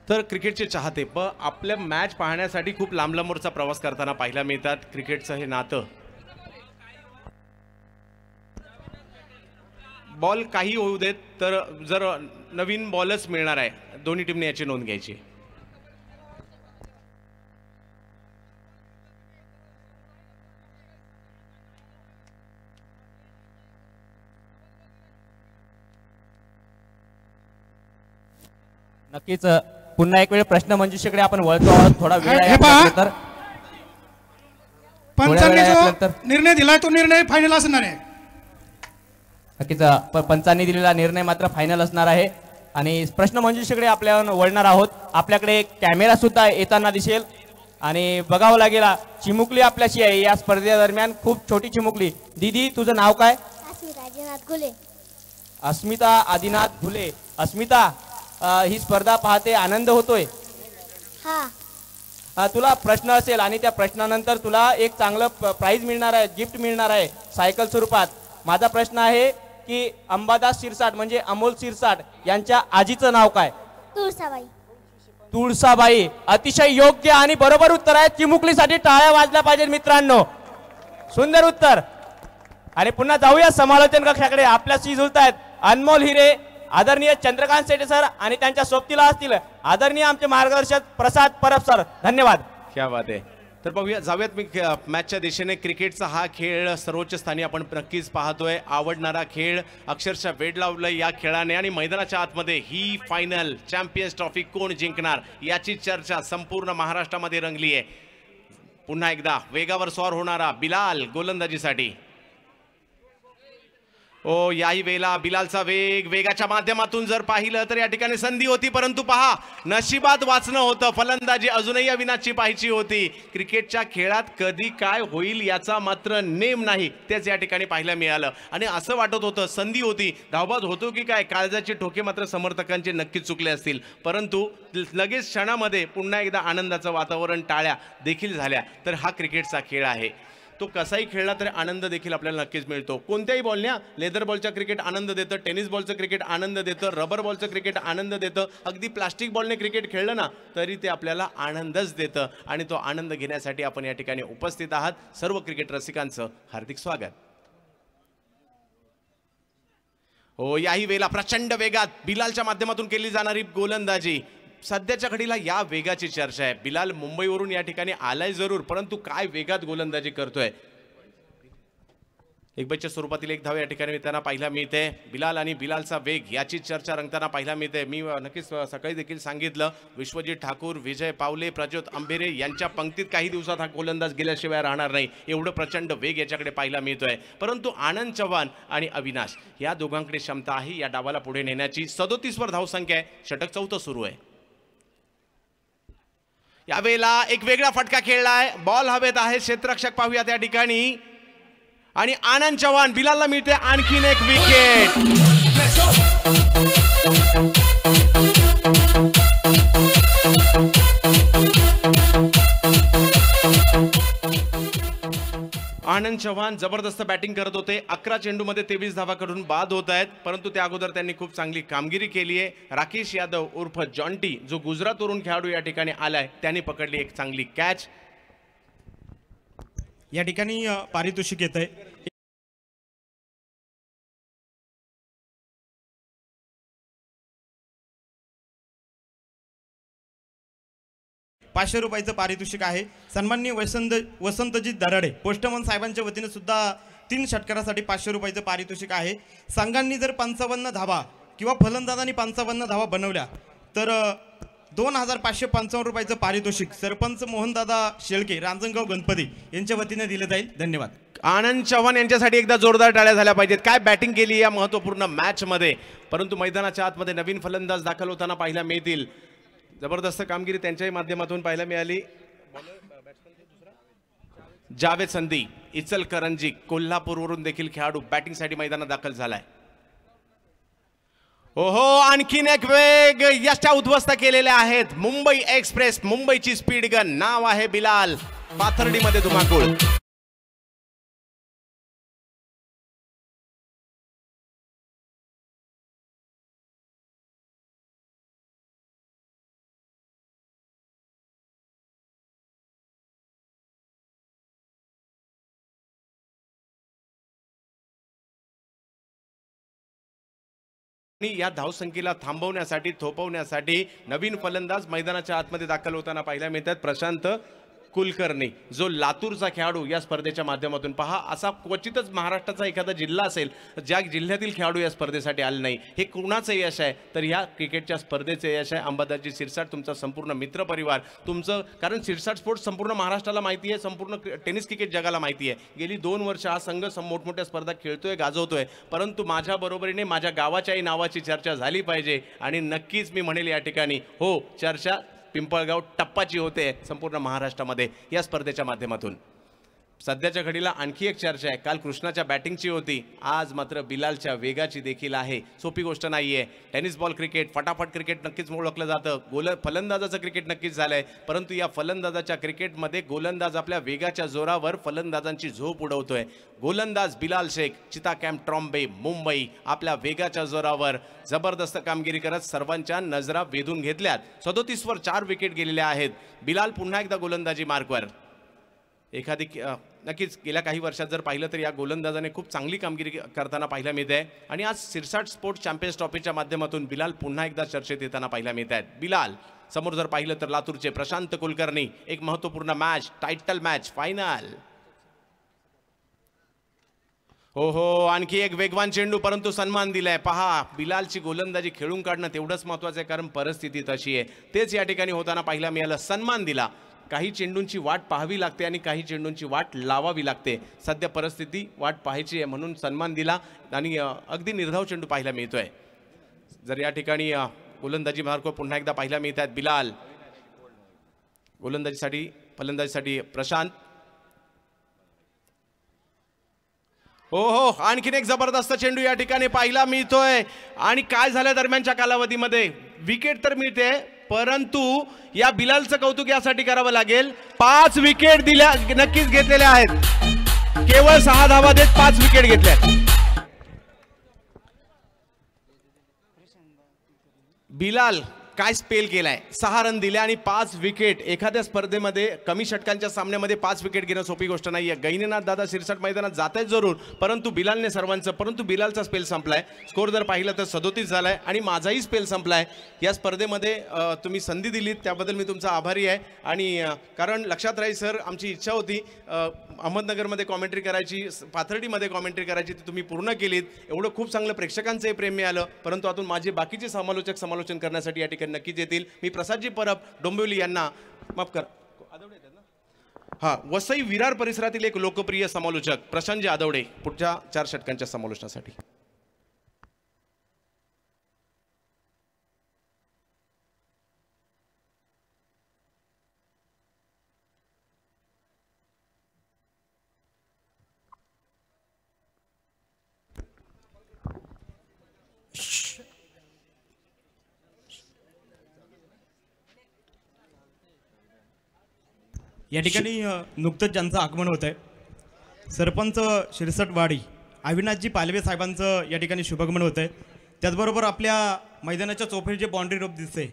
तर क्रिकेटचे चाहते आपल्या मॅच पाहण्यासाठी खूप लांब लांबवरचा प्रवास करताना पाहायला मिळतात. क्रिकेटचं हे नातं बॉल काही होऊ देत तर जर नवीन बॉलच मिळणार आहे दोन्ही टीमने याची नोंद घ्यायची. नक्कीच पुन्हा एक वेळ प्रश्न मंजुषेकडे आपण वळतो आहोत. थोडा वेळ आहे हे पहा, आपल्याकडे, तर पंचांनी थोड्या जो वेळानंतर निर्णय दिला तो निर्णय फायनल असणार आहे. नक्कीच पंचांनी दिलेला निर्णय मात्र फायनल असणार आहे. आणि प्रश्न मंजुषेकडे आपल्या वळणार आहोत. आपल्याकडे कॅमेरा सुद्धा येताना दिसेल आणि बघावं लागेल. चिमुकली आपल्याशी आहे या स्पर्धेदरम्यान, खूप छोटी चिमुकली. दीदी, तुझं नाव काय? अस्मिता आदिनाथ घुले. अस्मिता, ही स्पर्धा पाहते आनंद होतोय? तुला प्रश्न असेल आणि त्या प्रश्नानंतर तुला एक चांगलं प्राइज मिळणार आहे, गिफ्ट मिळणार आहे सायकल स्वरूपात. माझा प्रश्न आहे की अंबादास शिरसाट म्हणजे अमोल शिरसाट यांच्या आजीचं नाव काय? तुळसाबाई. तुळसाबाई. अतिशय योग्य आणि बरोबर उत्तर आहे. चिमुकलीसाठी टाळ्या वाजल्या पाहिजेत मित्रांनो. सुंदर उत्तर. आणि पुन्हा जाऊया समालोचन कक्षाकडे. आपल्याशी जुळतायत अनमोल हिरे, आदरणीय चंद्रकांत सेठे सर आणि त्यांच्या सोबतीला असतील आदरणीय आमचे मार्गदर्शक प्रसाद परब सर. धन्यवाद. क्या बात आहे. तर बघूया, जाऊयात मी मॅचच्या दिशेने. क्रिकेटचा हा खेळ सर्वोच्च स्थानी आपण नक्कीच पाहतोय. आवडणारा खेळ, अक्षरशः वेड लावलंय या खेळाने. आणि मैदानाच्या आतमध्ये ही फायनल चॅम्पियन्स ट्रॉफी कोण जिंकणार याची चर्चा संपूर्ण महाराष्ट्रामध्ये रंगली आहे. पुन्हा एकदा वेगावर स्वार होणारा बिलाल गोलंदाजीसाठी. ओ, याही वेळेला बिलालचा वेगाच्या माध्यमातून जर पाहिलं तर या ठिकाणी संधी होती, परंतु पहा नशिबात वाचणं होतं. फलंदाजी अजूनही अविनाशची पाहायची होती. क्रिकेटच्या खेळात कधी काय होईल याचा मात्र नेम नाही, तेच या ठिकाणी पाहायला मिळालं. आणि असं वाटत होतं संधी होती, धावबाद होतो की काय. काळजाचे ठोके मात्र समर्थकांचे नक्कीच चुकले असतील, परंतु लगेच क्षणामध्ये पुन्हा एकदा आनंदाचं वातावरण, टाळ्या देखील झाल्या. तर हा क्रिकेटचा खेळ आहे, तो कसाही खेळला तरी आनंद देखील आपल्याला नक्कीच मिळतो. कोणत्याही बॉलने, लेदर बॉलचं क्रिकेट आनंद देतं, टेनिस बॉलचं क्रिकेट आनंद देतं, रबर बॉलचं क्रिकेट आनंद देतं, अगदी प्लास्टिक बॉलने क्रिकेट खेळलं ना तरी ते आपल्याला आनंदच देतं. आणि तो आनंद घेण्यासाठी आपण या ठिकाणी उपस्थित आहात. सर्व क्रिकेट रसिकांचं हार्दिक स्वागत. हो, याही वेळेला प्रचंड वेगात बिलालच्या माध्यमातून केली जाणारी गोलंदाजी. सध्याच्या घडीला या वेगाची चर्चा आहे. बिलाल मुंबईवरून या ठिकाणी आलाय जरूर, परंतु काय वेगात गोलंदाजी करतोय. एक बच्च्या स्वरूपातील एक धाव या ठिकाणी त्यांना पाहायला मिळते. बिलाल आणि बिलालचा वेग याची चर्चा रंगताना पाहायला मिळते. मी नक्कीच सकाळी देखील सांगितलं, विश्वजित ठाकूर, विजय पावले, प्रज्योत अंबेरे यांच्या पंक्तीत काही दिवसात हा गोलंदाज गेल्याशिवाय राहणार नाही, एवढं प्रचंड वेग याच्याकडे पाहायला मिळतोय. परंतु आनंद चव्हाण आणि अविनाश या दोघांकडे क्षमता आहे या डावाला पुढे नेण्याची. 37 धावसंख्या आहे, षटक चौथं सुरू आहे. यावेळेला एक वेगळा फटका खेळलाय, बॉल हवेत आहे, क्षेत्ररक्षक पाहूया त्या ठिकाणी. आणि आनंद चव्हाण, बिलालला मिळते आणखीन एक विकेट. आनंद चव्हाण जबरदस्त बॅटिंग करत होते. 11 चेंडूमध्ये 23 धावा करून बाद होत आहेत, परंतु त्या अगोदर त्यांनी खूप चांगली कामगिरी केली आहे. राकेश यादव उर्फ जॉन्टी जो गुजरातवरून खेळाडू या ठिकाणी आलाय त्यांनी पकडली एक चांगली कॅच. या ठिकाणी पारितोषिक येत आहे 500 रुपयाचं पारितोषिक आहे. सन्माननीय वसंतजीत दराडे पोस्टमन साहेबांच्या वतीने सुद्धा 3 षटकारासाठी 500 रुपयाचं पारितोषिक आहे. संघांनी जर 55 धावा किंवा फलंदाजांनी 55 धावा बनवल्या तर 2555 रुपयाचं पारितोषिक सरपंच मोहनदादा शेळके रांजणगाव गणपती यांच्या वतीने दिले जाईल. धन्यवाद. आनंद चव्हाण यांच्यासाठी एकदा जोरदार टाळ्या झाल्या पाहिजेत. काय बॅटिंग केली या महत्त्वपूर्ण मॅच मध्ये, परंतु मैदानाच्या आतमध्ये नवीन फलंदाज दाखल होताना पाहायला मिळतील. जबरदस्त कामगिरी त्यांच्याही माध्यमातून पाहायला मिळाली. जावेद संधी इचलकरंजी कोल्हापूरवरून देखील खेळाडू बॅटिंगसाठी मैदानात दाखल झालाय. ओहो, आणखीन एक वेग यष्टा उद्ध्वस्त केलेल्या आहेत. मुंबई एक्सप्रेस, मुंबईची स्पीड गन, नाव आहे बिलाल. पाथर्डीमध्ये धुमाकूळ. या धावसंख्येला थांबवण्यासाठी थोपवण्यासाठी नवीन फलंदाज मैदानाच्या आतमध्ये दाखल होताना पाहायला मिळतात. प्रशांत कुलकर्णी जो लातूरचा खेळाडू या स्पर्धेच्या माध्यमातून, पहा असा क्वचितच महाराष्ट्राचा एखादा जिल्हा असेल ज्या जिल्ह्यातील खेळाडू या स्पर्धेसाठी आले नाही. हे कुणाचं यश आहे तर ह्या क्रिकेटच्या स्पर्धेचं यश आहे. अंबादासजी शिरसाट तुमचा संपूर्ण मित्रपरिवार तुमचं, कारण शिरसाट स्पोर्ट्स संपूर्ण महाराष्ट्राला माहिती आहे, संपूर्ण टेनिस क्रिकेट जगाला माहिती आहे. गेली 2 वर्ष हा संघ मोठमोठ्या स्पर्धा खेळतोय, गाजवतोय, परंतु माझ्या बरोबरीने माझ्या गावाच्याही नावाची चर्चा झाली पाहिजे. आणि नक्कीच मी म्हणेल या ठिकाणी हो, चर्चा पिंपळगाव टप्पाची होते संपूर्ण महाराष्ट्रामध्ये या स्पर्धेच्या माध्यमातून. सध्याच्या घडीला आणखी एक चर्चा आहे. काल कृष्णाच्या बॅटिंगची होती, आज मात्र बिलालच्या वेगाची देखील आहे. सोपी गोष्ट नाही आहे. टेनिस बॉल क्रिकेट, फटाफट क्रिकेट नक्कीच ओळखलं जातं. फलंदाजाचं क्रिकेट नक्कीच झालं आहे, परंतु या फलंदाजाच्या क्रिकेटमध्ये गोलंदाज आपल्या वेगाच्या जोरावर फलंदाजांची झोप उडवतोय. गोलंदाज बिलाल शेख, चिता कॅम्प ट्रॉम्बे, मुंबई आपल्या वेगाच्या जोरावर जबरदस्त कामगिरी करत सर्वांच्या नजरा वेधून घेतल्यात. 37 वर 4 विकेट गेलेल्या आहेत. बिलाल पुन्हा एकदा गोलंदाजी मार्कवर. एखादी नक्कीच गेल्या काही वर्षात जर पाहिलं तर या गोलंदाजाने खूप चांगली कामगिरी करताना पाहायला मिळत आहे. आणि आज सिरसाट स्पोर्ट्स चॅम्पियन्स ट्रॉफीच्या माध्यमातून बिलाल पुन्हा एकदा चर्चेत येताना पाहायला मिळत आहेत. बिलाल समोर जर पाहिलं तर लातूरचे प्रशांत कुलकर्णी. एक महत्त्वपूर्ण मॅच, टायटल मॅच, फायनल. हो हो, आणखी एक वेगवान चेंडू, परंतु सन्मान दिलाय. पहा, बिलालची गोलंदाजी खेळून काढणं तेवढंच महत्त्वाचं आहे, कारण परिस्थिती तशी आहे. तेच या ठिकाणी होताना पाहायला मिळालं. सन्मान दिला. काही चेंडूंची वाट पाहावी लागते आणि काही चेंडूंची वाट लावावी लागते. सध्या परिस्थिती वाट पाहायची आहे म्हणून सन्मान दिला आणि अगदी निर्धाव चेंडू पाहायला मिळतोय. जर या ठिकाणी गोलंदाजी मार्ग पुन्हा एकदा पाहायला मिळतात. बिलाल गोलंदाजीसाठी, फलंदाजीसाठी प्रशांत. हो हो, आणखीन एक जबरदस्त चेंडू या ठिकाणी पाहायला मिळतोय. आणि काय झालं दरम्यानच्या कालावधीमध्ये, विकेट तर मिळते, परंतु या बिलालचं कौतुक यासाठी करावं लागेल. 5 विकेट दिल्या नक्कीच घेतलेल्या आहेत. केवळ 6 धावा देत 5 विकेट घेतल्या. बिलाल काय स्पेल केलाय. 6 रन दिले आणि 5 विकेट. एखाद्या स्पर्धेमध्ये कमी षटकांच्या सामन्यामध्ये 5 विकेट घेणं सोपी गोष्ट नाही आहे. गैनीनाथ दादा शिरसाट मैदानात जात आहेत जरूर, परंतु बिलालने सर्वांचं, परंतु बिलालचा स्पेल संपलाय. स्कोर जर पाहिलं तर 37 झालाय आणि माझाही स्पेल संपलाय. या स्पर्धेमध्ये तुम्ही संधी दिलीत त्याबद्दल मी तुमचा आभारी आहे. आणि कारण लक्षात राहील सर, आमची इच्छा होती अहमदनगरमध्ये कॉमेंट्री करायची, पाथर्डीमध्ये कॉमेंट्री करायची, ती तुम्ही पूर्ण केलीत. एवढं खूप चांगलं प्रेक्षकांचंही प्रेम मिळालं, परंतु आतून माझे बाकीचे समालोचन करण्यासाठी या ठिकाणी नक्कीच येतील. मी प्रसादजी परब डोंबिवली यांना माफ कर, हा, वसई विरार परिसरातील एक लोकप्रिय समालोचक प्रशांतजी आदवडे पुढच्या 4 षटकांच्या समालोचनासाठी. या ठिकाणी नुकतंच ज्यांचं आगमन होत आहे सरपंच शिरसटवाडी अविनाशजी पालवे साहेबांचं या ठिकाणी शुभगमन होतं आहे. त्याचबरोबर आपल्या मैदानाच्या चौफेर जे बाउंड्री रोप दिसते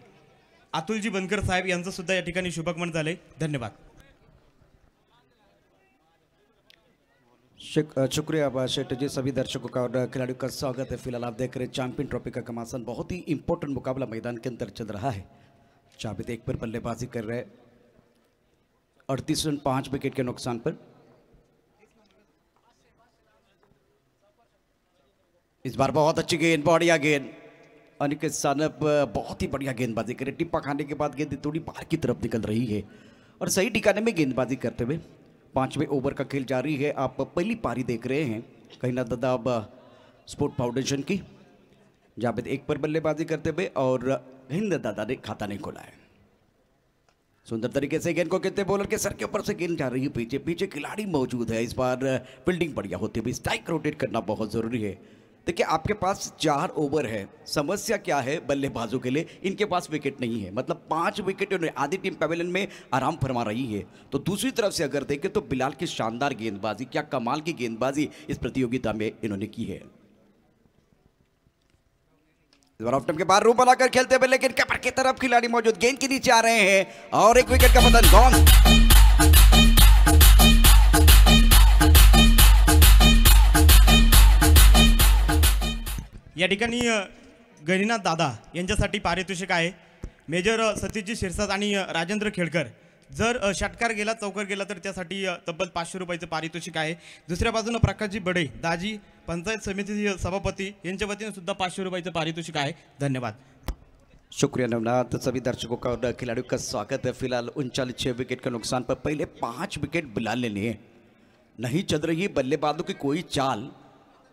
अतुलजी बनकर साहेब यांचं सुद्धा या ठिकाणी शुभगमन झाले. धन्यवाद. शुक्रिया शेठ जी. सभी दर्शकों का और खिलाड़ियों का स्वागत है. फिलहाल आप देख रहे हैं चैंपियन ट्रॉफी का घमासान. बहुत ही इंपॉर्टेंट मुकाबला मैदान के अंदर चल रहा है. जावेद एक पर बल्लेबाजी कर रहे 38 रन 5 विकेट के नुकसान पर. इस बार बहुत अच्छी गेंद, बढ़िया गेंद. अनिकेत सानप बहुत ही बढ़िया गेंदबाजी करे. टिप्पा खाने के बाद गेंद थोड़ी बाहर की तरफ निकल रही है और सही ठिकाने में गेंदबाजी करते हुए 5वें ओवर का खेल जारी है. आप पहली पारी देख रहे हैं कहीं ददाब स्पोर्ट फाउंडेशन की. जावेद एक पर बल्लेबाजी करते हुए और हिंद दादा ने खाता नहीं खोला है. सुंदर तरीके से गेंद को कहते बॉलर के सर के ऊपर से गेंद जा रही है. पीछे पीछे खिलाड़ी मौजूद है. इस बार फील्डिंग बढ़िया होती हुई स्ट्राइक रोटेट करना बहुत जरूरी है. देखिए आपके पास 4 ओवर है. समस्या क्या है बल्लेबाजों के लिए? इनके पास विकेट नहीं है. मतलब 5 विकेट आधी टीम पैवेलियन में आराम फरमा रही है. तो दूसरी तरफ से अगर देखें तो बिलाल की शानदार गेंदबाजी, क्या कमाल की गेंदबाजी इस प्रतियोगिता में इन्होंने की है. ऑफ टाइम के बाद रूप बनाकर खेलते हुए लेकिन कपर की तरफ खिलाड़ी मौजूद, गेंद के नीचे आ रहे हैं और एक विकेट का पतन. गॉन. या ठिकाणी गणिनाथ दादा यांच्यासाठी पारितोषिक आहे. मेजर सतीशजी शिरसाट आणि राजेंद्र खेडकर. जर षटकार गेला, चौकार गेला तर त्यासाठी तब्बल 500 रुपयाचं पारितोषिक आहे. दुसऱ्या बाजूनं प्रकाशजी बडे दाजी पंचायत समिती सभापती यांच्या वतीने सुद्धा 500 रुपयाचं पारितोषिक आहे. धन्यवाद. शुक्रिया नवनाथ. सभी दर्शकों का और खिलाड़ियों का स्वागत है. फिलहाल 39 विकेट का नुकसान पर पहले 5 विकेट बिलाल ने लिए. नहीं चल रही बल्लेबाजों की कोई चाल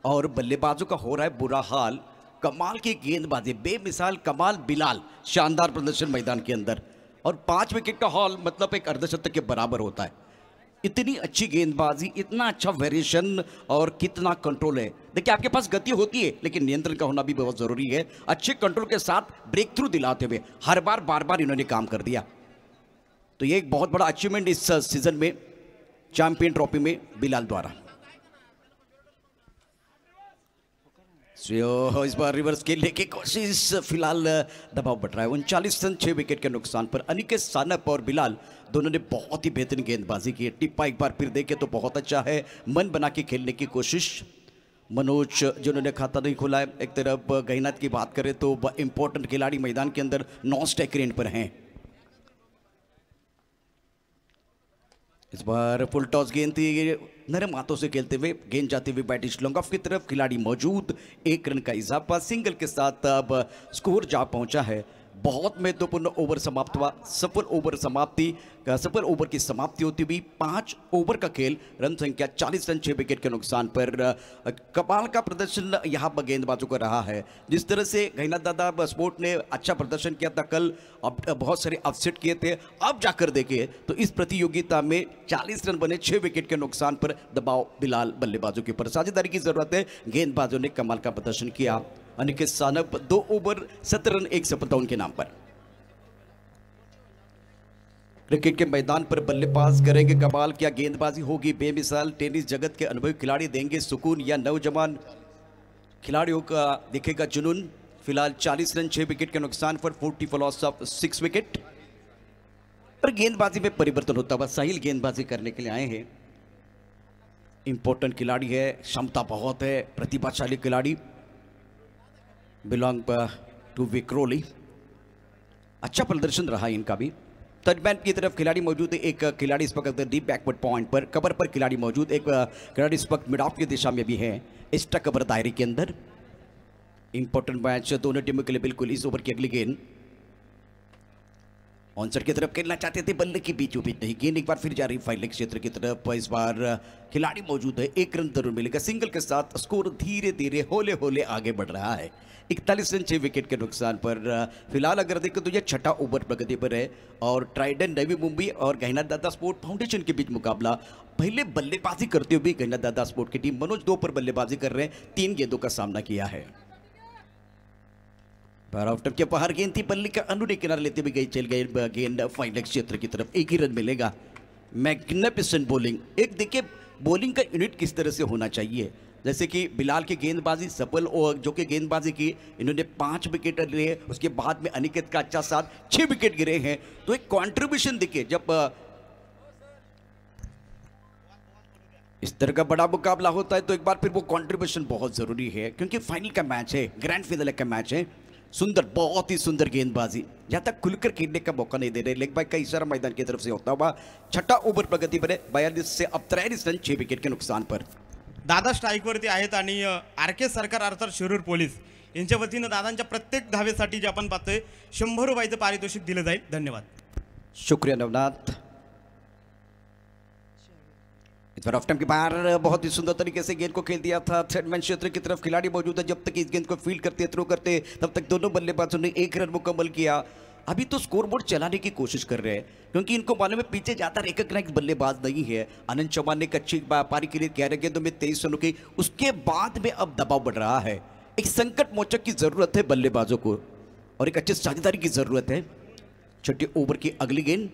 और बल्लेबाजों का हो रहा है बुरा हाल. कमाल की गेंदबाजी, बेमिसाल कमाल बिलाल, शानदार प्रदर्शन मैदान के अंदर और 5 विकेट का हॉल मतलब एक अर्धशतक के बराबर होता है. इतनी अच्छी गेंदबाजी, इतना अच्छा वेरिएशन और कितना कंट्रोल है. देखिए आपके पास गति होती है लेकिन नियंत्रण का होना भी बहुत जरूरी है. अच्छे कंट्रोल के साथ ब्रेक थ्रू दिलाते हुए हर बार बार बार इन्होंने काम कर दिया. तो ये एक बहुत बड़ा अचीवमेंट इस सीजन में चैंपियन ट्रॉफी में बिलाल द्वारा. इस बार रिवर्स खेलने की कोशिश. फिलहाल दबाव बढ़ रहा है. 39 रन 6 विकेट के नुकसान पर अनिकेत सानप और बिलाल दोनों ने बहुत ही बेहतरीन गेंदबाजी की. टिप्पा एक बार फिर देखे तो बहुत अच्छा है. मन बना के खेलने की कोशिश. मनोज जिन्होंने खाता नहीं खोला है. एक तरफ गहिनाथ की बात करें तो इंपॉर्टेंट खिलाड़ी मैदान के अंदर नॉन स्ट्राइक रेंज पर हैं. इस बार फुल टॉस गेंद थी. नरम हाथों से खेलते हुए गेंद जाती हुई बैटिंग लॉन्ग ऑफ की तरफ. खिलाड़ी मौजूद. 1 रन का इजाफा. सिंगल के साथ अब स्कोर जा पहुंचा है. बहुत महत्वपूर्ण ओवर समाप्त हुआ. सफल ओवर की समाप्ति होती हुई 5 ओवर का खेल. रन संख्या 40 रन 6 विकेट के नुकसान पर. कमाल का प्रदर्शन यहाँ पर गेंदबाजों का रहा है. जिस तरह से गहिनाथ दादा स्पोर्ट ने अच्छा प्रदर्शन किया था कल, अब बहुत सारे अपसेट किए थे. अब जाकर देखे तो इस प्रतियोगिता में 40 रन बने 6 विकेट के नुकसान पर. दबाव बिलाल बल्लेबाजों के ऊपर. साझेदारी की जरूरत है. गेंदबाजों ने कमाल का प्रदर्शन किया. अनिकेत सानप 2 ओवर 17 रन 1 सफलता उनके नाम पर. क्रिकेट के मैदान पर बल्लेबाज करेंगे कमाल. क्या गेंदबाजी होगी बेमिसाल. टेनिस जगत के अनुभवी खिलाड़ी देंगे सुकून या नौजवान खिलाड़ियों का दिखेगा जुनून. फिलहाल 40 रन 6 विकेट के नुकसान पर 40 फॉर लॉस ऑफ 6 विकेट. पर गेंदबाजी में परिवर्तन होता हुआ. साहिल गेंदबाजी करने के लिए आए हैं. इंपॉर्टेंट खिलाड़ी है, क्षमता बहुत है, प्रतिभाशाली खिलाड़ी. Belong to Vikhroli. अच्छा प्रदर्शन रहा इनका भी. थर्ड की तरफ खिलाड़ी मौजूद है. एक खिलाड़ी इस वक्त डीप बैकवर्ड पॉइंट पर कवर पर खिलाड़ी मौजूद. एक खिलाड़ी इस वक्त मिड ऑफ की दिशा में भी है एक्स्ट्रा कवर दायरे के अंदर. इंपॉर्टेंट मैच दोनों टीमों के लिए. बिल्कुल इस ओवर की अगली गेंद ऑनसर की तरफ खेलना चाहते थे. बल्ले की बीचों बीच नहीं. गेंद एक बार फिर जा रही फाइल क्षेत्र की तरफ. इस बार खिलाड़ी मौजूद है. 1 रन जरूर मिलेगा. सिंगल के साथ स्कोर धीरे धीरे होले होले आगे बढ़ रहा है. 41 रन 6 विकेट के नुकसान पर. फिलहाल अगर देखें तो यह 6ठा ओवर प्रगति पर है और ट्राइडेंट नवी मुंबई और गहिनाथ दादा स्पोर्ट फाउंडेशन के बीच मुकाबला. पहले बल्लेबाजी करते हुए गहिनाथ दादा स्पोर्ट की टीम. मनोज 2 पर बल्लेबाजी कर रहे हैं. 3 गेंदों का सामना किया है. ऑफ के बाहर गेंद थी. बल्ले का अनुने किनारे लेते हुए चल गए गेंद फाइनल क्षेत्र की तरफ. 1 ही रन मिलेगा. Magnificent bowling. एक देखिए बॉलिंग का यूनिट किस तरह से होना चाहिए। जैसे कि बिलाल की गेंदबाजी सफल और जो कि गेंदबाजी की इन्होंने 5 विकेट लिए, उसके बाद में अनिकेत का अच्छा साथ 6 विकेट गिरे हैं। तो एक कंट्रीब्यूशन देखिए, जब इस तरह का बड़ा मुकाबला होता है तो एक बार फिर वो कंट्रीब्यूशन बहुत जरूरी है, क्योंकि फाइनल का मैच है, ग्रैंड फाइनल का मैच है। सुंदर, बहुत ही सुंदर गेंदबाजी, जहां तक खुलकर खेलने का मौका नहीं दे रहे। लेग बाय का इशारा मैदान की तरफ से होता हुआ छठा ओव्हर प्रगती पर 42 से अब 43 रन 6 विकेट के नुकसान पर। दादा स्ट्राईकवरती आहेत आणि आर के सरकार अर्थात शिरूर पोलीस यांच्या वतीनं दादांच्या प्रत्येक धावेसाठी जे आपण पाहतोय 100 रुपयाचं पारितोषिक दिलं जाईल। धन्यवाद। शुक्रिया नवनाथ। इस बार ऑफ टाइम के बाहर बहुत ही सुंदर तरीके से गेंद को खेल दिया था। थर्ड मैन क्षेत्र की तरफ खिलाड़ी मौजूद है, जब तक इस गेंद को फील्ड करते थ्रो करते तब तक दोनों बल्लेबाजों ने 1 रन मुकम्मल किया। अभी तो स्कोरबोर्ड चलाने की कोशिश कर रहे हैं, क्योंकि इनको मालूम है पीछे ज्यादा रिकॉग्नाइज बल्लेबाज नहीं है। आनंद चौहान ने एक अच्छी पारी के लिए 11 गेंदों में 23 रनों की, उसके बाद में अब दबाव बढ़ रहा है। एक संकट मोचक की जरूरत है बल्लेबाजों को और एक अच्छे साझेदारी की जरूरत है। छठे ओवर की अगली गेंद,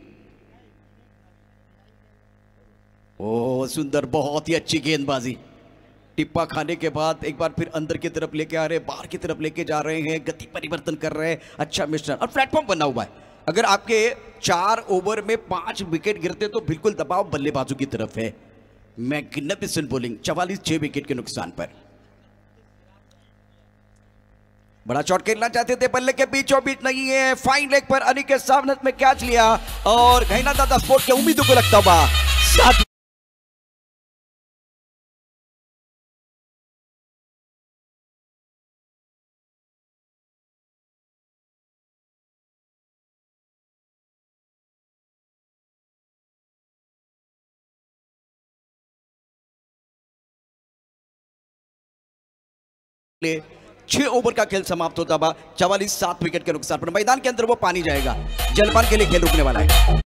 ओह सुंदर, बहुत ही अच्छी गेंदबाजी। टिप्पा खाने के बाद एक बार फिर अंदर की तरफ लेके आ रहे हैं, बाहर की तरफ लेके जा रहे हैं, गति परिवर्तन कर रहे हैं, अच्छा मिश्रण और प्लेटफॉर्म बना हुआ है। अगर आपके 4 ओवर में 5 विकेट गिरते तो बिल्कुल दबाव बल्लेबाजों की तरफ है। मैग्निफिसेंट बॉलिंग, 44 6 विकेट के नुकसान पर। बड़ा शॉट खेलना चाहते थे, बल्ले के बीचों बीच नहीं है, फाइन लेग पर अनिकेत सावंत में कैच लिया और घैना दादा स्पोर्ट के उम्मीदों को लगता हुआ 7 6 ओवर का खेल समाप्त होता हुआ 44 7 विकेट के नुकसान पर। मैदान के अंदर वो पानी जाएगा, जलपान के लिए खेल रुकने वाला है।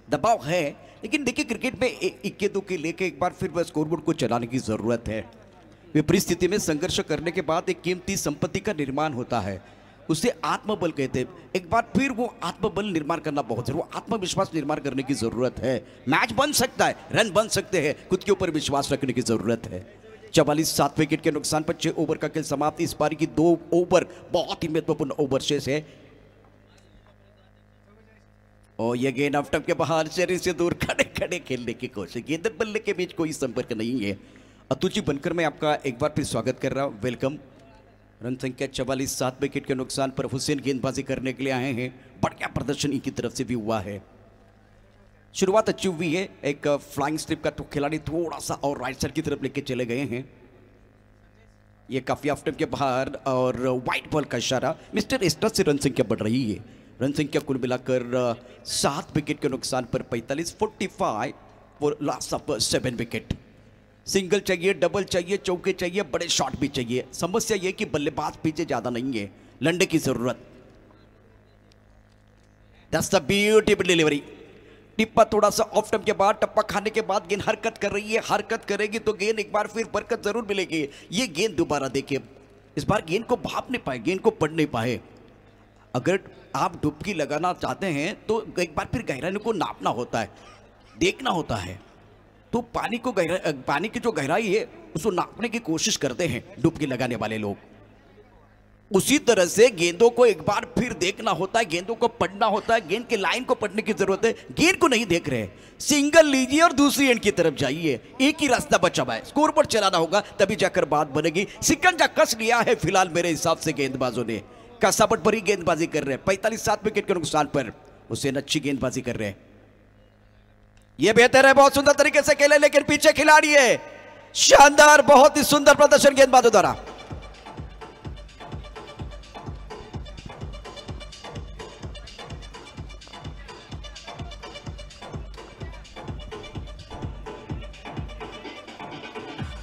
दबाव है, लेकिन देखिए क्रिकेट में इक्के दुक्के लेके एक बार फिर स्कोरबोर्ड को चलाने की जरूरत है। विपरीत स्थिति में संघर्ष करने के बाद एक कीमती संपत्ति का निर्माण होता है, उसे आत्मबल कहते हैं। एक बार फिर वो आत्मबल निर्माण करना बहुत जरूरी, वो आत्मविश्वास निर्माण करने की जरूरत है। मैच बन सकता है, रन बन सकते हैं, खुद के ऊपर विश्वास रखने की जरूरत है। 44 7 विकेट के नुकसान पर 6 ओवर का खेल समाप्त। इस पारी की 2 ओवर बहुत ही महत्वपूर्ण ओवर शेष है और ये गेंद ऑफ स्टंप के बाहर शरीर से दूर खड़े खड़े खेलने की कोशिश। गेंद बल्ले के बीच कोई संपर्क नहीं है। अतुल जी बनकर मैं आपका एक बार फिर स्वागत कर रहा हूँ, वेलकम। रन संख्या 44 7 विकेट के नुकसान पर हुसैन गेंदबाजी करने के लिए आए हैं। बढ़िया प्रदर्शन इनकी तरफ से भी हुआ है, शुरुआत अच्छी हुई है। एक फ्लाइंग स्ट्रिप का तो खिलाड़ी थोड़ा सा और राइट साइड की तरफ लेके चले गए हैं। ये काफी ऑफ स्टंप के बाहर और वाइट बॉल का इशारा। मिस्टर एस्ट्रा से रन संख्या बढ़ रही है। रन संख्या कुल मिलाकर 7 विकेट के नुकसान पर 45 45 for loss of 7 wicket. Single चाहिए, डबल चाहिए, चौके चाहिए, बड़े शॉट भी चाहिए। समस्या यह कि बल्लेबाज पीछे ज्यादा नहीं है, लंडे की जरूरत। That's the beautiful delivery. टिप्पा थोड़ा सा ऑफ स्टंप के बाद, टप्पा खाने के बाद गेंद हरकत कर रही है। हरकत करेगी तो गेंद एक बार फिर बरकत जरूर मिलेगी। ये गेंद दोबारा देखिए, इस बार गेंद को भाप नहीं पाए, गेंद को पढ़ नहीं पाए। अगर आप डुबकी लगाना चाहते हैं तो एक बार फिर गहराई को नापना होता है, देखना होता है। तो पानी की जो गहराई है उसको नापने की कोशिश करते हैं डुबकी लगाने वाले लोग। उसी तरह से गेंदों को एक बार फिर देखना होता है, गेंदों को पढ़ना होता है, गेंद के लाइन को पढ़ने की जरूरत है। गेंद को नहीं देख रहे, सिंगल लीजिए और दूसरी एंड की तरफ जाइए, एक ही रास्ता बचा हुआ है, स्कोर पर चलाना होगा, तभी जाकर बात बनेगी। सिकंजा कस लिया है फिलहाल मेरे हिसाब से गेंदबाजों ने, कसावट भरी गेंदबाजी कर रहे हैं। 45-7 विकेट के नुकसान पर हुसैन अच्छी गेंदबाजी कर रहे हैं। यह बेहतर है, बहुत सुंदर तरीके से खेले, लेकिन पीछे खिलाड़ी है। शानदार, बहुत ही सुंदर प्रदर्शन गेंदबाजों द्वारा।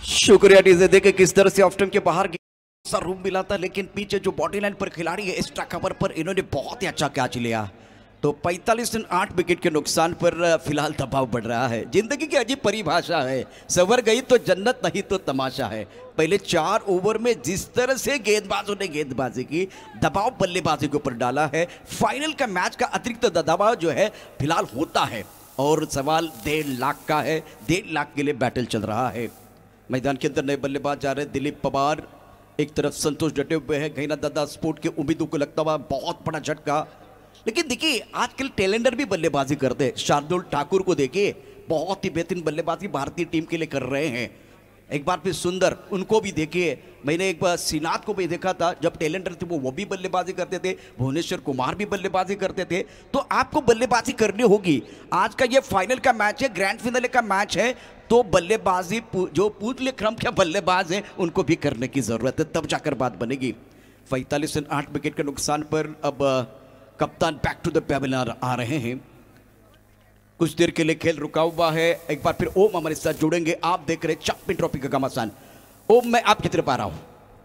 शुक्रिया डीजे, देखे किस तरह से ऑफ टाइम के बाहर सा रूम मिला था, लेकिन पीछे जो बॉडी लाइन पर खिलाड़ी है एक्स्ट्रा कवर पर इन्होंने बहुत ही अच्छा कैच लिया। तो 45-8 विकेट के नुकसान पर फिलहाल दबाव बढ़ रहा है। जिंदगी की अजीब परिभाषा है, सवर गई तो जन्नत, नहीं तो तमाशा है। पहले 4 ओवर में जिस तरह से गेंदबाजों ने गेंदबाजी की, दबाव बल्लेबाजी के ऊपर डाला है। फाइनल का मैच का अतिरिक्त दबाव जो है फिलहाल होता है, और सवाल 1.5 लाख का है। 1.5 लाख के लिए बैटल चल रहा है। मैदान के अंदर नए बल्लेबाज जा रहे हैं। दिलीप पवार, एक तरफ संतोष डटे हुए हैं। गैना दादा स्पोर्ट के उम्मीदों को लगता हुआ बहुत बड़ा झटका। लेकिन देखिए आजकल टेलेंडर भी बल्लेबाजी करते हैं। शार्दुल ठाकुर को देखिए, बहुत ही बेहतरीन बल्लेबाजी भारतीय टीम के लिए कर रहे हैं। एक बार फिर सुंदर, उनको भी देखिए। मैंने एक बार श्रीनाथ को भी देखा था, जब टेलेंडर थे वो भी बल्लेबाजी करते थे। भुवनेश्वर कुमार भी बल्लेबाजी करते थे। तो आपको बल्लेबाजी करनी होगी। आज का ये फाइनल का मैच है, ग्रैंड फिनाले का मैच है, तो बल्लेबाजी जो पूर्व क्रम के बल्लेबाज हैं उनको भी करने की जरूरत है, तब जाकर बात बनेगी। 45-8 विकेट के नुकसान पर अब कप्तान बैक टू द पेविलियन आ रहे हैं। कुछ देर के लिए खेल रुका हुआ है। एक बार फिर ओम हमारे साथ जुड़ेंगे। आप देख रहे चॅम्पियन ट्रॉफी का घमासान। ओम, मैं आपकी तरफ आ रहा हूं।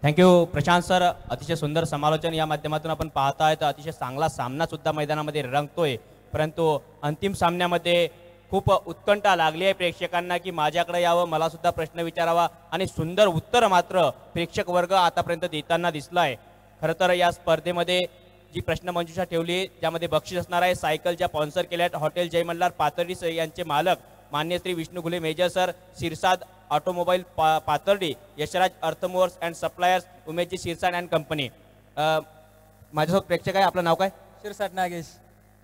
थँक्यू प्रशांत सर, अतिशय सुंदर समालोचन या माध्यमातून आपण पाहताय। तर अतिशय चांगला सामना सुद्धा मैदानामध्ये रंगतोय, परंतु अंतिम सामन्यामध्ये खूप उत्कंठा लागली आहे प्रेक्षकांना की माझ्याकडे यावं, मला सुद्धा प्रश्न विचारावा, आणि सुंदर उत्तर मात्र प्रेक्षक वर्ग आतापर्यंत देताना दिसलाय। खरं तर या स्पर्धेमध्ये जी प्रश्न मंजुषा ठेवली, ज्यामध्ये बक्षीस असणार आहे, सायकलच्या स्पॉन्सर केल्यात हॉटेल जय मल्हार पाथर्डी यांचे मालक मान्य Shri Vishnu Ghule major sir, Shirsad automobile Pathardi, Yashraj earthmovers and suppliers, Umeshji Shirsad and company. माझ्यासोबत प्रेक्षक आहे, आपलं नाव काय? शिरसाट नागेश.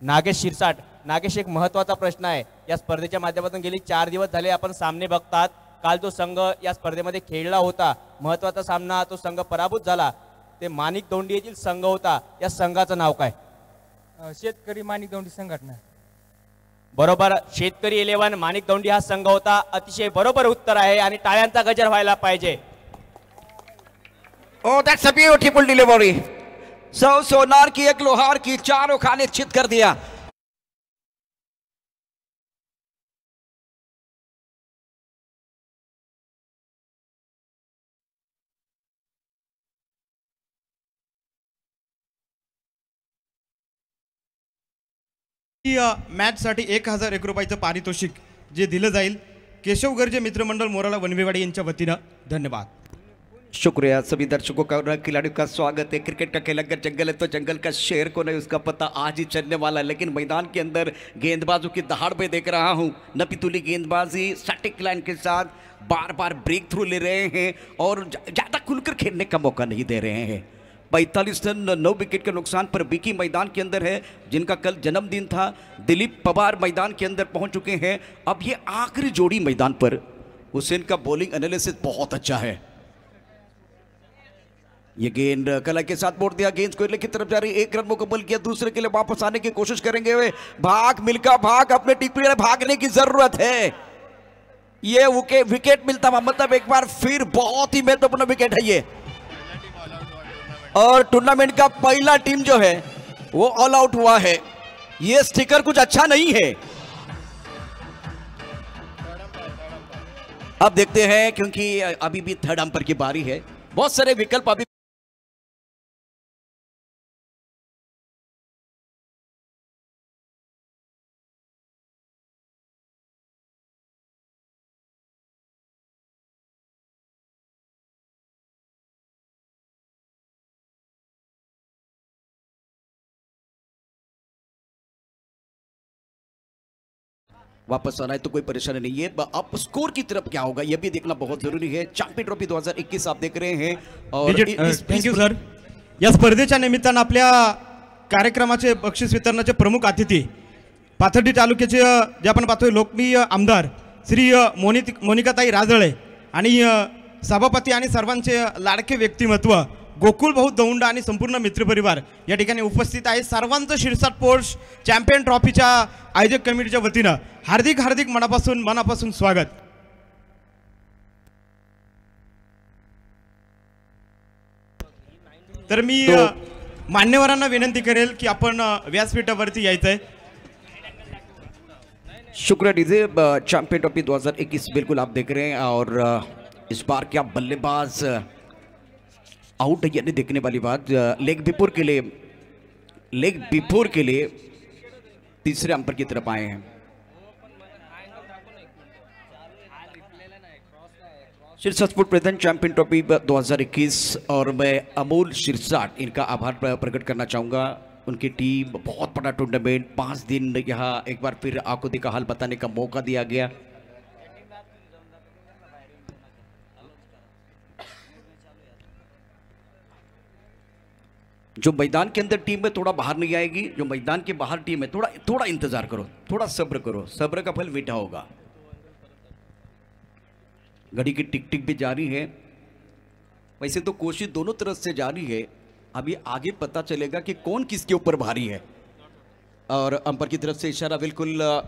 नागेश शिरसाट. नागेश, एक महत्त्वाचा प्रश्न आहे। या स्पर्धेच्या माध्यमातून गेली 4 दिवस झाले आपण सामने बघतात। काल जो संघ या स्पर्धेमध्ये खेळला होता, महत्त्वाचा सामना, तो संघ पराभूत झाला, ते माणिक दौंडी येथील संघ होता। या संघाचं नाव काय? शेतकरी माणिक दौंडी संघटना. बरोबर, शेतकरी 11 माणिक दौंडी हा संघ होता। अतिशय बरोबर उत्तर आहे आणि टाळ्यांचा गजर व्हायला पाहिजे। Oh, that's a beautiful delivery. सोनार की एक लोहार की, चारों खाने चित कर दिया। मॅचसाठी 1001 रुपयाचं पारितोषिक जे दिलं जाईल केशव गर्जे मित्रमंडळ मोराला वनवेवाडी यांच्या वतीनं। धन्यवाद। शुक्रिया सभी दर्शकों का और खिलाड़ियों का स्वागत है। क्रिकेट का खेल अगर जंगल है तो जंगल का शेर को नहीं, उसका पता आज ही चलने वाला है। लेकिन मैदान के अंदर गेंदबाजों की दहाड़ में देख रहा हूं, नपीतुली गेंदबाजी स्टैटिक लाइन के साथ बार बार ब्रेक थ्रू ले रहे हैं और ज़्यादा खुलकर खेलने का मौका नहीं दे रहे हैं। 45 रन 9 विकेट के नुकसान पर विकी मैदान के अंदर है, जिनका कल जन्मदिन था। दिलीप पवार मैदान के अंदर पहुंच चुके हैं। अब ये आखिरी जोड़ी मैदान पर। हुसैन का बॉलिंग एनालिसिस बहुत अच्छा है। ये गेंद कला के साथ मोड़ दिया, गेंद कोयले की तरफ जा रही, 1 रन मुकम्मल किया, दूसरे के लिए वापस आने की कोशिश करेंगे वे। भाग मिल्खा भाग, अपने टिप्पणी भागने की जरूरत है। ये विकेट मिलता हुआ, मतलब एक बार फिर बहुत ही महत्वपूर्ण विकेट है ये, और टूर्नामेंट का पहला टीम जो है वो ऑल आउट हुआ है। ये स्टिकर कुछ अच्छा नहीं है। अब देखते हैं, क्योंकि अभी भी थर्ड अंपायर की बारी है, बहुत सारे विकल्प अभी वापस आना है तो कोई परेशानी नहीं है। अब स्कोर की तरफ क्या होगा ये भी देखना बहुत जरूरी है। चॅम्पियन ट्रॉफी 2021 आप देख रहे हैं और थँक्यू सर। या स्पर्धेच्या निमित्तानं आपल्या कार्यक्रमाचे बक्षीस वितरणाचे प्रमुख अतिथी पाथर्डी तालुक्याचे जे आपण पाहतोय लोकप्रिय आमदार श्री मोनिकाताई राजळे आणि सभापती आणि सर्वांचे लाडके व्यक्तिमत्व गोकुळ भाऊ दौंड आणि संपूर्ण मित्रपरिवार या ठिकाणी उपस्थित आहे। सर्वांचं शिरसाट स्पोर्ट्स चॅम्पियन ट्रॉफीच्या आयोजक कमिटीच्या वतीनं हार्दिक हार्दिक मनापासून स्वागत। तर मी मान्यवरांना विनंती करेल की आपण व्यासपीठावरती यायचंय। शुक्रिया डीजे। चॅम्पियन ट्रॉफी 2021 बिल्कुल आप देख रहे हैं और इस बार क्या बल्लेबाज आउट है यानी देखने वाली बात। लेग बिफोर के लिए तीसरे अंपर की तरफ आए हैं। Shirsat sport present champion trophy 2021 और मैं अमोल शिरसाट इनका आभार प्रकट करना चाहूँगा। उनकी टीम बहुत बड़ा टूर्नामेंट 5 दिन यहाँ एक बार फिर आकुति का हाल बताने का मौका दिया गया। जो मैदान के अंदर टीम है थोड़ा बाहर नहीं आएगी, जो मैदान के बाहर टीम है थोड़ा इंतजार करो, थोड़ा सब्र करो, सब्र का फल मीठा होगा। घड़ी की टिक टिक भी जारी है। वैसे तो कोशिश दोनों तरफ से जारी है, अभी आगे पता चलेगा कि कौन किसके ऊपर भारी है। और अंपर की तरफ से इशारा बिल्कुल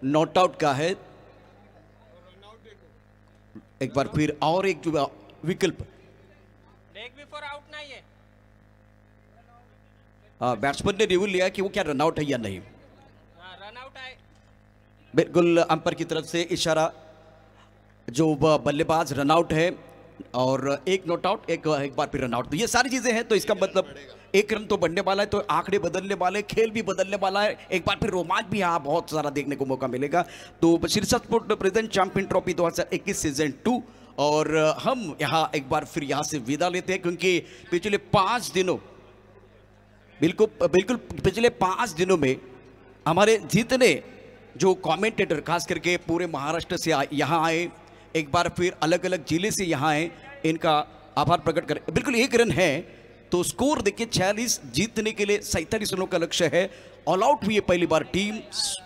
नॉट आउट का है। एक बार फिर और एक जो विकल्प बैट्समैन ने रिव्यू लिया कि वो क्या रनआउट है या नहीं। रनआउट है बिल्कुल अंपर की तरफ से इशारा, जो बल्लेबाज रनआउट है और एक नॉट आउट, एक बार फिर रनआउट। तो ये सारी चीजें हैं, तो इसका मतलब एक रन तो बनने वाला है, तो आंकड़े बदलने वाले, खेल भी बदलने वाला है। एक बार फिर रोमांच भी यहाँ बहुत सारा देखने को मौका मिलेगा। तो Shirsat sport present champion trophy 2021 season 2 और हम यहाँ एक बार फिर यहाँ से विदा लेते हैं, क्योंकि पिछले 5 दिनों बिल्कुल पिछले 5 दिनों में हमारे जितने जो कमेंटेटर खास करके पूरे महाराष्ट्र से यहाँ आए, एक बार फिर अलग अलग जिले से यहाँ आए, इनका आभार प्रकट करें। बिल्कुल 1 रन है तो स्कोर देखिए 46, जीतने के लिए 47 रनों का लक्ष्य है। ऑल आउट हुई है पहली बार टीम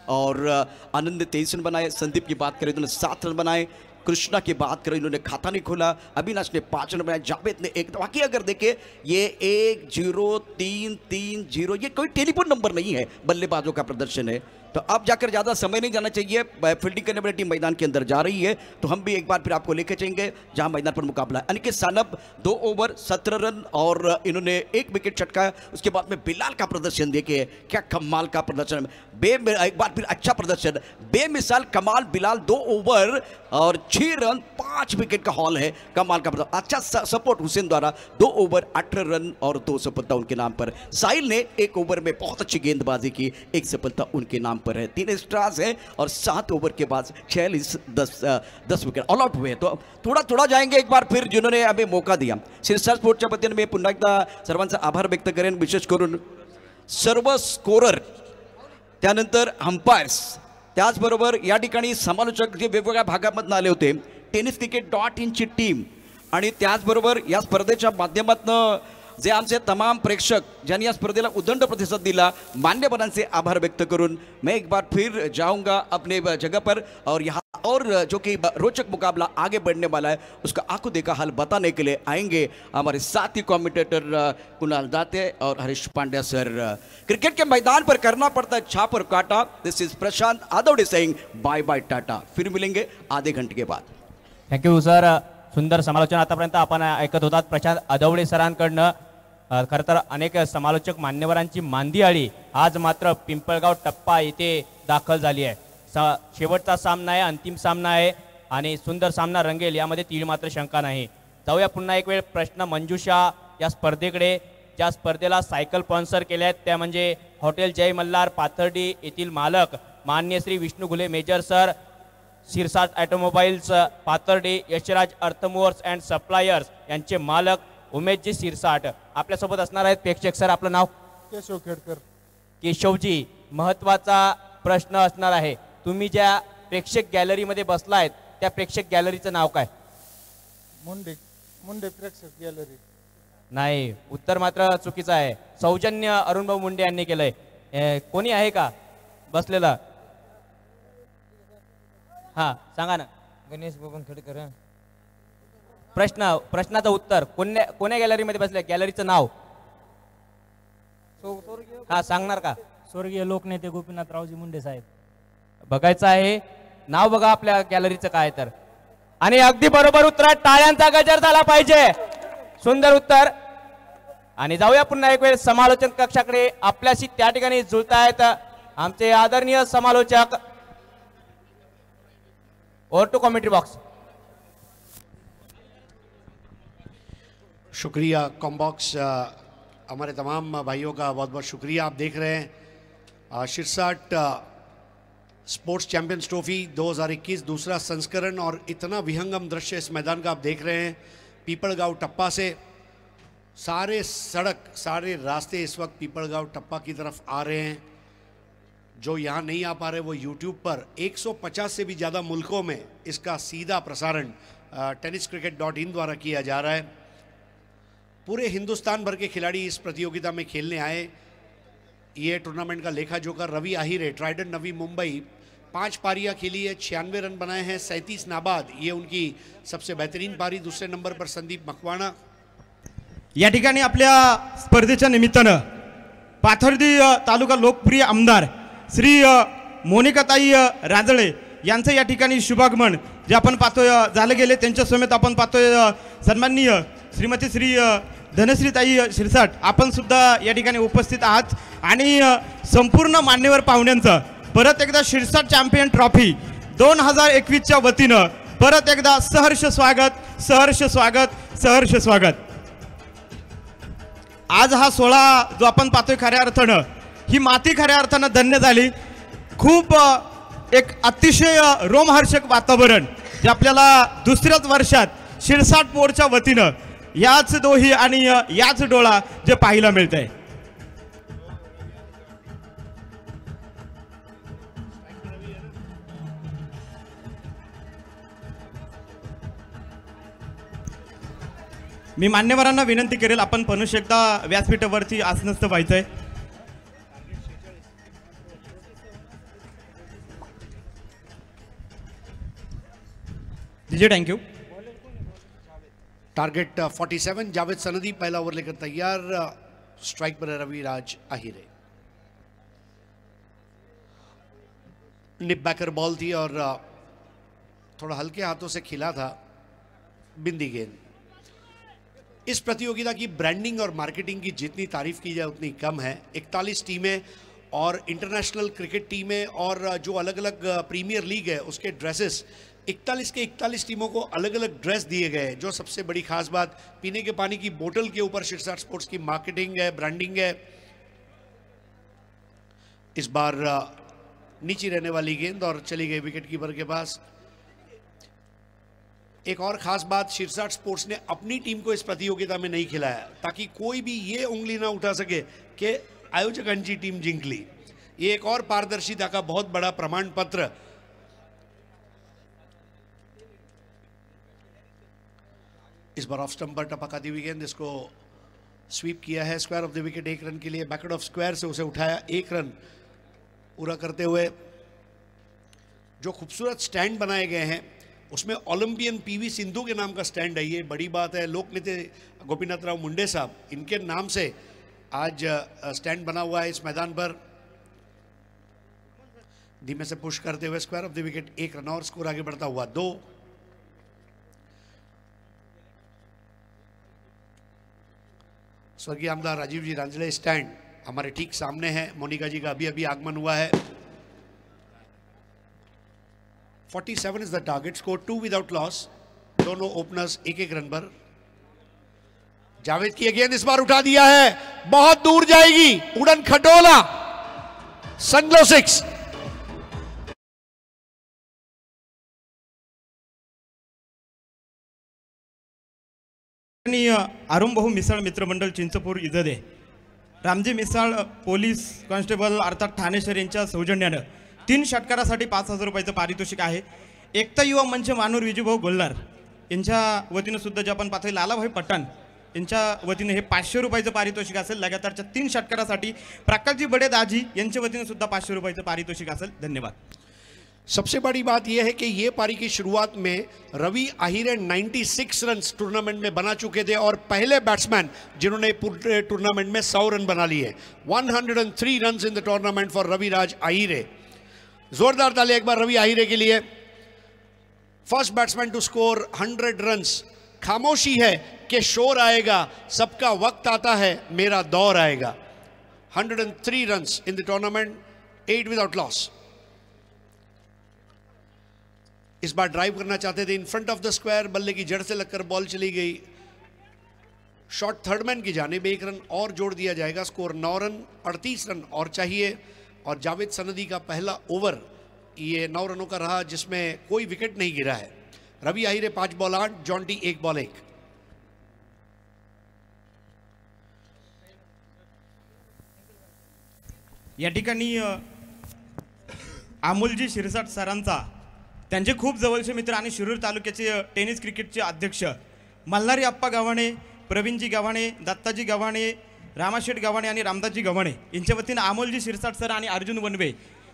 और आनंद ने 23 रन बनाए, संदीप की बात करें तो 7 रन बनाए, कृष्णा की बात करें इन्होंने खाता नहीं खोला, अविनाश ने 5 रन बनाए, जावेद ने 1। बाकी अगर देखें ये 1-0-3-3-0 ये कोई टेलीफोन नंबर नहीं है, बल्लेबाजों का प्रदर्शन है। तो अब जाकर ज़्यादा समय नहीं जाना चाहिए, फील्डिंग करने वाली टीम मैदान के अंदर जा रही है, तो हम भी एक बार फिर आपको लेकर चलेंगे जहां मैदान पर मुकाबला है। अनिकेत सानप 2 ओवर 17 रन और इन्होंने 1 विकेट चटकाया। उसके बाद में बिलाल का प्रदर्शन देखिए, क्या कमाल का प्रदर्शन, एक बार फिर अच्छा प्रदर्शन, बेमिसाल कमाल बिलाल 2 ओवर और 6 रन 5 विकेट का हॉल है, कमाल का प्रदर्शन। अच्छा सपोर्ट हुसैन द्वारा 2 ओवर 18 रन और 2 सफलता उनके नाम पर। साहिल ने 1 ओवर में बहुत अच्छी गेंदबाजी की, 1 सफलता उनके नाम पर है। 3 स्ट्रास है और 7 ओवर के बाद 46 विकेट ऑल आउट हुए। तो थोड़ा जाएंगे एक बार फिर जिन्होंने हमें मौका दिया। शिरसाट स्पोर्टच्या वतीने मी पुन्हा एकदा सर्वांचा आभार व्यक्त करेन, विशेष करून सर्व स्कोरर, त्यानंतर अंपायर्स, त्याचबरोबर या ठिकाणी समालोचक जे वेगवेगळ्या भागामधून आले होते, tenniscricket.in ची टीम आणि त्याचबरोबर या स्पर्धेच्या माध्यमातून जे आमचे तमाम प्रेक्षक ज्यांनी या स्पर्धेला उदंड प्रतिसाद दिला, मान्यवरांचे आभार व्यक्त करून मैं एक बार फिर जाऊंगा अपने जगह पर और यहाँ और जो कि रोचक मुकाबला आगे बढ़ने वाला है उसका आंखों देखा हाल बताने के लिए आएंगे हमारे साथी कमेंटेटर कुणाल दाते और हरीश पांड्या सर। क्रिकेट के मैदान पर करना पड़ता है छाप और काटा। This is Prashant Aadavade saying bye bye tata. फिर मिलेंगे आधे घंटे के बाद। थँक्यू सर, सुंदर समालोचन आतापर्यंत आपण ऐकत होतात प्रशांत आदवडे सरांकडनं। खरं तर अनेक समालोचक मान्यवरांची मांदी आली आज मात्र पिंपळगाव टप्पा येथे दाखल झाली आहे। शेवटचा सामना आहे, अंतिम सामना आहे आणि सुंदर सामना रंगेल यामध्ये तीळ मात्र शंका नाही। जाऊया पुन्हा एक वेळ प्रश्न मंजुषा या स्पर्धेकडे, ज्या स्पर्धेला सायकल स्पॉन्सर केल्या आहेत त्या म्हणजे हॉटेल जय मल्हार पाथर्डी येथील मालक मान्य Shri Vishnu Ghule major sir, Shirsat automobiles Pathardi, Yashraj earthmovers and suppliers यांचे मालक उमेशजी शिरसाट आपल्यासोबत असणार आहेत। प्रेक्षक सर आपलं नाव? केशव खेडकर। केशवजी, महत्त्वाचा प्रश्न असणार आहे, तुम्ही ज्या प्रेक्षक गॅलरीमध्ये बसलायत त्या प्रेक्षक गॅलरीचं नाव काय? मुंडे मुंडे प्रेक्षक गॅलरी. नाही, उत्तर मात्र चुकीचं आहे. सौजन्य अरुणभाऊ मुंडे यांनी केलंय. कोणी आहे का बसलेला? हा सांगा ना. गणेश बबन खडकर. प्रश्नाचं उत्तर. कोण्या गॅलरीमध्ये बसले? गॅलरीचं नाव हा सांगणार का? स्वर्गीय लोकनेते गोपीनाथरावजी मुंडे साहेब. बघायचं आहे नाव, बघा आपल्या गॅलरीचं काय तर. आणि अगदी बरोबर उत्तर. टाळ्यांचा गजर झाला पाहिजे. सुंदर उत्तर. आणि जाऊया पुन्हा एक वेळ समालोचन कक्षाकडे. आपल्याशी त्या ठिकाणी जुळतायत आमचे आदरणीय समालोचक. Over to commentary box. शुक्रिया कॉम्बॉक्स. हमारे तमाम भाइयों का बहुत बहुत शुक्रिया. आप देख रहे हैं शिरसाट स्पोर्ट्स चैंपियंस ट्रॉफी 2021 दूसरा संस्करण, और इतना विहंगम दृश्य इस मैदान का आप देख रहे हैं. पीपलगांव टप्पा से सारे सड़क सारे रास्ते इस वक्त पीपलगांव टप्पा की तरफ आ रहे हैं. जो यहाँ नहीं आ पा रहे वो यूट्यूब पर 150 से भी ज़्यादा मुल्कों में इसका सीधा प्रसारण tenniscricket.in द्वारा किया जा रहा है. पूरे हिंदुस्तान भर के खिलाड़ी इस प्रतियोगिता में खेलने आए. ये टूर्नामेंट का लेखा जोखा रवि आहिरे, ट्राइडेंट नवी मुंबई 5 पारियां खेली है, 96 रन बनाए हैं, 37 नाबाद. ये उनकी सबसे बेहतरीन पारी. दूसरे नंबर पर संदीप मकवाणा. या ठिकाणी आपल्या स्पर्धेच्या निमित्तानं पाथर्डी तालुका लोकप्रिय आमदार श्री मोनिकाताई रांजळे यांचं या ठिकाणी शुभागमन जे आपण पाहतोय झालं गेले. त्यांच्या समेत आपण पाहतोय सन्माननीय श्रीमती श्री धनश्रीताई शिरसाट आपण सुद्धा या ठिकाणी उपस्थित आहात. आणि संपूर्ण मान्यवर पाहुण्यांचं परत एकदा शिरसाट चॅम्पियन ट्रॉफी 2021च्या वतीनं परत एकदा सहर्ष स्वागत, सहर्ष स्वागत, सहर्ष स्वागत. आज हा सोहळा जो आपण पाहतोय खऱ्या अर्थानं ही माती खऱ्या अर्थानं धन्य झाली. खूप एक अतिशय रोमहर्षक वातावरण जे आपल्याला दुसऱ्याच वर्षात शिरसाट मोरच्या वतीनं याच दोही आणि याच डोळा जे पाहायला मिळत आहे. मी मान्यवरांना विनंती करेल आपण पुन्हा एकदा व्यासपीठावरती आसनस्थ व्हायचंय. थँक्यू. टारगेट 47 जावेद सनदी पहला ओवर लेकर तैयार. स्ट्राइक पर है रविराज आहिरे. निप बैकर बॉल थी और थोड़ा हल्के हाथों से खिला था बिंदी गेंद. इस प्रतियोगिता की ब्रांडिंग और मार्केटिंग की जितनी तारीफ की जाए उतनी कम है. 41 टीमें और इंटरनेशनल क्रिकेट टीमें और जो अलग अलग प्रीमियर लीग है उसके ड्रेसेस 41 के 41 टीमों को अलग अलग ड्रेस दिए गए. जो सबसे बड़ी खास बात, पीने के पानी की बोतल के ऊपर शिरसाट स्पोर्ट्स की मार्केटिंग है, ब्रांडिंग है. इस बार नीचे रहने वाली गेंद और चली गई विकेट कीपर के पास. एक और खास बात, शिरसाट स्पोर्ट्स ने अपनी टीम को इस प्रतियोगिता में नहीं खिलाया ताकि कोई भी ये उंगली ना उठा सके कि आयोजकांची टीम जिंकली. ये एक और पारदर्शिता का बहुत बड़ा प्रमाण पत्र. इस बार ऑफ स्टंप पर टपकाती हुई गेंद, इसको स्वीप किया है. Square off the wicket 1 run के लिए. बैकवर्ड ऑफ स्क्वायर से उसे उठाया. 1 रन पूरा करते हुए जो खूबसूरत स्टैंड बनाए गए हैं उसमें ओलंपियन पीवी सिंधु के नाम का स्टैंड है. ये बड़ी बात है. लोकनेते गोपीनाथराव मुंडे साहब, इनके नाम से आज स्टैंड बना हुआ है इस मैदान पर. धीमे से पुश करते हुए square off the wicket 1 run और स्कोर आगे बढ़ता हुआ 2. स्वर्गीय आमदार राजीव जी रांजले स्टैंड हमारे ठीक सामने है. मोनिका जी का अभी अभी आगमन हुआ है. 47 is the target. Score 2 without loss. दोनों ओपनर्स 1-1 रन पर. जावेद की गेंद इस बार उठा दिया है, बहुत दूर जाएगी. उड़न खटोला. संग्लो 6. आणि अरुणभाऊ मिसाळ मित्रमंडळ चिंचपूर इजदे, रामजी मिसाळ पोलीस कॉन्स्टेबल अर्थात ठाणे शहर यांच्या सौजन्यानं 3 षटकारासाठी 5,000 रुपयाचं पारितोषिक आहे. एकता युवा मंच मानूर विजूभाऊ गोल्हार यांच्या वतीनं सुद्धा जे आपण पाहतोय लालाभाई पठाण यांच्या वतीने हे 500 रुपयाचं पारितोषिक असेल. लगातारच्या 3 षटकारासाठी प्रकाशजी बडे दाजी यांच्या वतीने सुद्धा 500 रुपयाचं पारितोषिक असेल. धन्यवाद. सबसे बड़ी बात यह है कि ये पारी की शुरुआत में रवि आहिरे 96 रन टूर्नामेंट में बना चुके थे और पहले बैट्समैन जिन्होंने पूरे टूर्नामेंट में 100 रन बना लिए. 103 runs in the tournament for Raviraj Ahire. जोरदार ताली एक बार रवि आहिरे के लिए. First batsman to score 100 runs. खामोशी है कि शोर आएगा, सबका वक्त आता है, मेरा दौर आएगा. 103 runs in the tournament, 8 without loss. इस बार ड्राइव करना चाहते थे in front of the square, बल्ले की जड़ से लगकर बॉल चली गई. शॉट थर्डमैन की जानिब 1 रन और जोड़ दिया जाएगा. Score 9 run. 38 रन और चाहिए. और जावेद सनदी का पहला ओवर ये 9 रनों का रहा जिसमें कोई विकेट नहीं गिरा है. रवि आहिरे 5 बॉल 8, जॉन्टी 1 बॉल 1. या ठिकाणी अमोलजी शिरसाट सरांचा त्यांचे खूप जवळचे मित्र आणि शिरूर तालुक्याचे टेनिस क्रिकेटचे अध्यक्ष मल्हारी आप्पा गव्हाणे, प्रवीणजी गव्हाणे, दत्ताजी गव्हाणे, रामाशेठ गव्हाणे आणि रामदासजी गव्हाणे यांच्या वतीनं अमोलजी शिरसाट सर आणि अर्जुन वनवे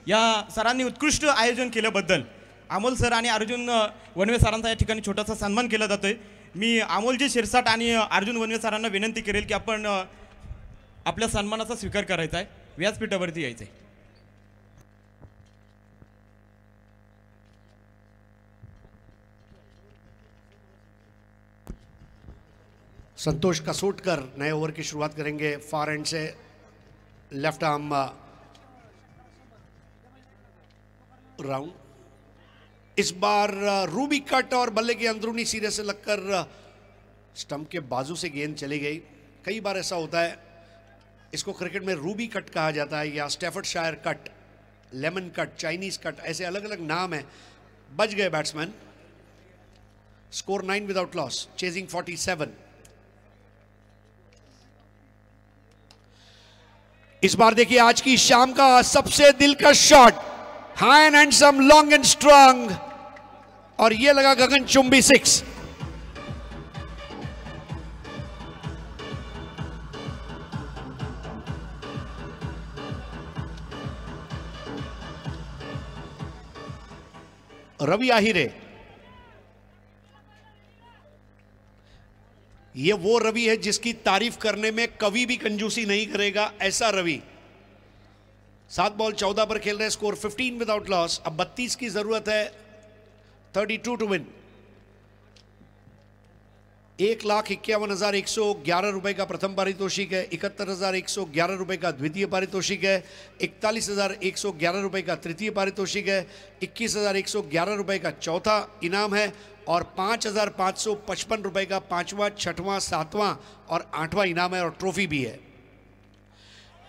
या सरांनी उत्कृष्ट आयोजन केल्याबद्दल अमोल सर आणि अर्जुन वनवे सरांचा या ठिकाणी छोटासा सन्मान केला जातोय. मी अमोलजी शिरसाट आणि अर्जुन वनवे सरांना विनंती करेल की आपण आपल्या सन्मानाचा स्वीकार करायचा आहे, व्यासपीठावरती यायचं आहे. संतोष कसोटकर नए ओवर की शुरुआत करेंगे. Far and say left arm round. Is bar Ruby cut और बल्ले के अंदरूनी सिरे से लगकर स्टंप के बाजू से गेंद चली गई. कई बार ऐसा होता है. इसको क्रिकेट में रूबी कट कहा जाता है या Staffordshire cut, lemon cut, Chinese cut, ऐसे अलग अलग नाम है. बच गए batsman. Score 9 without loss, chasing 47. इस बार देखिए आज की शाम का सबसे दिलकश shot, high and handsome, long and strong, और ये लगा गगनचुंबी 6. रवि आहिरे, ये वो रवि है जिसकी तारीफ करने में कभी भी कंजूसी नहीं करेगा, ऐसा रवि. 7 बॉल 14 पर खेल रहे हैं. Score 15 without loss. अब 32 की जरूरत है. 32 टू विन. 1,51,111 रुपए का प्रथम पारितोषिक है. 71,111 रुपए का द्वितीय पारितोषिक है. 41,111 रुपए का तृतीय पारितोषिक है. 21,111 रुपए का चौथा इनाम है और 5,555 रुपए का 5वां, 6वां, 7वां और 8वां इनाम है और ट्रॉफी भी है.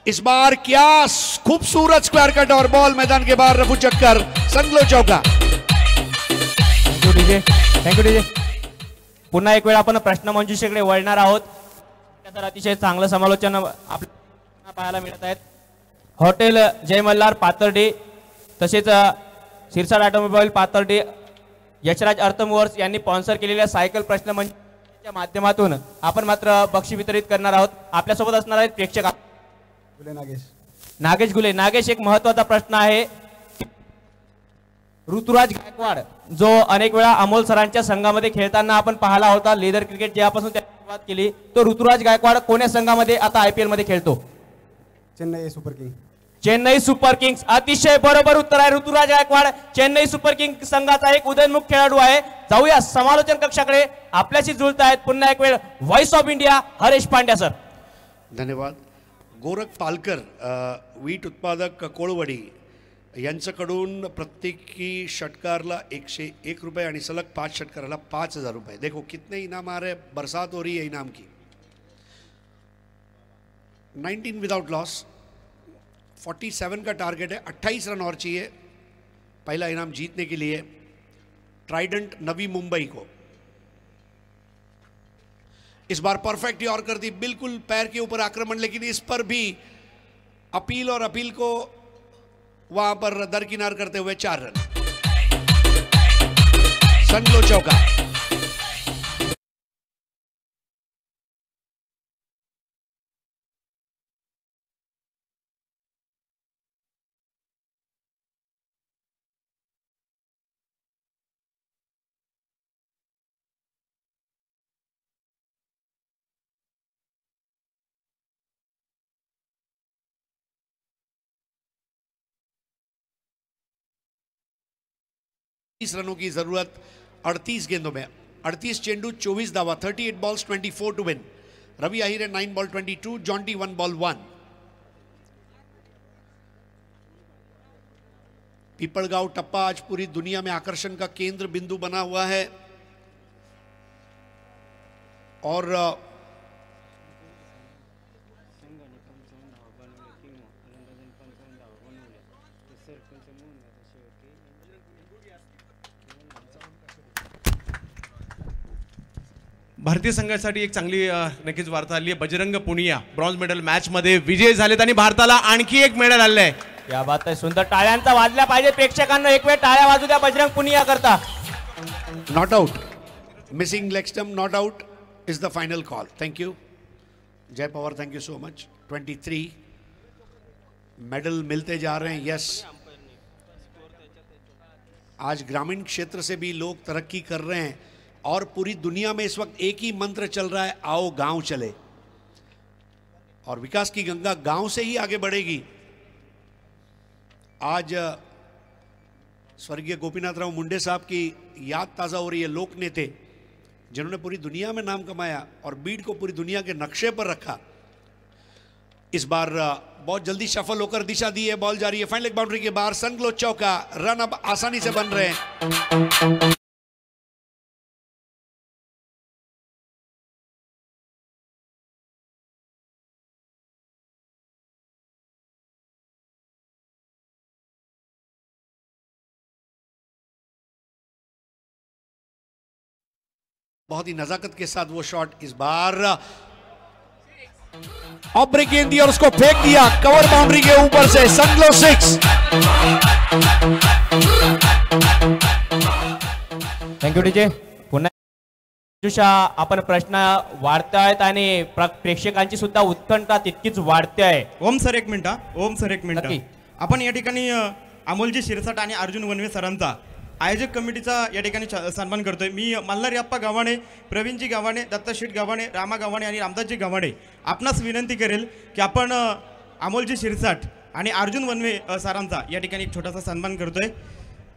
इस बार क्या खूबसूरत स्क्वायर कट और बॉल मैदान के बाहर. रफू चक्कर, संगलो चौका. Thank you DJ. पुन्हा एक वेळ आपण प्रश्नमंजुषेकडे वळणार आहोत. तर अतिशय चांगलं समालोचन आपल्याला पाहायला मिळत आहेत. हॉटेल जय मल्हार पाथर्डी तसेच शिरसाट ऑटोमोबाईल पाथर्डी, यशराज अर्थमूव्हर्स यांनी स्पॉन्सर केलेल्या सायकल प्रश्नमंजुषेच्या माध्यमातून आपण मात्र बक्षीस वितरित करणार आहोत. आपल्यासोबत असणार आहेत प्रेक्षक नागेश गुले. नागेश, एक महत्वाचा प्रश्न आहे. ऋतुराज गायकवाड जो अनेक वेळा अमोल सरांच्या संघामध्ये खेळताना आपण पाहिला होता, लेदर क्रिकेट जेव्हापासून त्याने सुरुवात केली, तो ऋतुराज गायकवाड कोण्या संघामध्ये आता IPL मध्ये खेळतो? Chennai super king. Chennai super Kings. अतिशय बरोबर उत्तर आहे. ऋतुराज गायकवाड चेन्नई सुपर किंग संघाचा एक उदयोन्मुख खेळाडू आहे. जाऊया समालोचन कक्षाकडे. आपल्याशी जुळत आहेत पुन्हा एक वेळ voice of India Haresh Pandya sir. धन्यवाद. गोरख पालकर, वीट उत्पादक कोळवडी यांच्याकडून प्रत्येकी षटकारला 101 रुपये आणि सलग 5 षटकाराला 5,000 रुपये. देखो कितने इनाम आ रहे हैं. बरसात हो रही है इनाम की. 19 विदाउट लॉस. 47 का टारगेट है. 28 रन और चाहिए पहला इनाम जीतने के लिए. ट्राइडेंट नवी मुंबई को. इस बार परफेक्ट यॉर्कर दी, बिल्कुल पैर के ऊपर आक्रमण, लेकिन इस पर भी अपील और अपील को वहां पर दरकिनार करते हुए 4 रन। संगलो चौका। रनों की जरूरत 38 गेंदों में, 38 चेंडू 24 दावा, 38 balls 24 to win. Ravi Ahir 9 ball 22, Jonty 1 ball 1। Pipalgaon टप्पा आज पूरी दुनिया में आकर्षण का केंद्र बिंदु बना हुआ है और भारतीय संघासाठी एक चांगली नक्कीच वार्ता आली आहे। Bajrang Punia bronze medal match मध्ये विजय झालेत आणि भारताला आणखी एक मेडल आलंय। या बात आहे, सुंदर टाळ्यांचा वाजल्या पाहिजे प्रेक्षकांना, एक वेळ टाळ्या वाजू द्या बजरंग पुनिया करता। Not out, missing leg stump, not out is the final call. Thank you Jay Pawar, thank you so much. 23 medal मिलते जा रहे हैं। यस, आज ग्रामीण क्षेत्र से भी लोग तरक्की कर रहे हैं और पूरी दुनिया में इस वक्त एक ही मंत्र चल रहा है, आओ गांव चले। और विकास की गंगा गांव से ही आगे बढ़ेगी। आज स्वर्गीय गोपीनाथराव मुंडे साहब की याद ताज़ा हो रही है, लोक नेते जिन्होंने पूरी दुनिया में नाम कमाया और बीड को पूरी दुनिया के नक्शे पर रखा। इस बार बहुत जल्दी सफल होकर दिशा दी है, बॉल जा रही है फाइनल बाउंड्री के बाहर, संगलो चौका। रन अब आसानी से बन रहे हैं। बहुत ही नजाकत के साथ वो शॉट इस बार ऑफ ब्रेक गेंद दिया और उसको फेंक दिया कवर बाउंड्री के ऊपर से। संगलो 6। Thank you DJ. पुन्हा आपण प्रश्न वाढतायत आणि प्रेक्षकांची सुद्धा उत्कंठा तितकीच वाढते आहे। ओम सर एक मिनिट, ओम सर एक मिनिट। आपण या ठिकाणी अमोलजी शिरसाट आणि अर्जुन वनवे सरांचा आयोजक कमिटीचा या ठिकाणी सन्मान करतोय। मी मल्हारप्पा गावाणे, प्रवीणजी गावाणे, दत्ताशेठ गावाणे, रामा गावाणे आणि रामदासजी गावाणे आपणास विनंती करेल की आपण अमोलजी शिरसाट आणि अर्जुन वनवे सरांचा या ठिकाणी एक छोटासा सन्मान करतोय।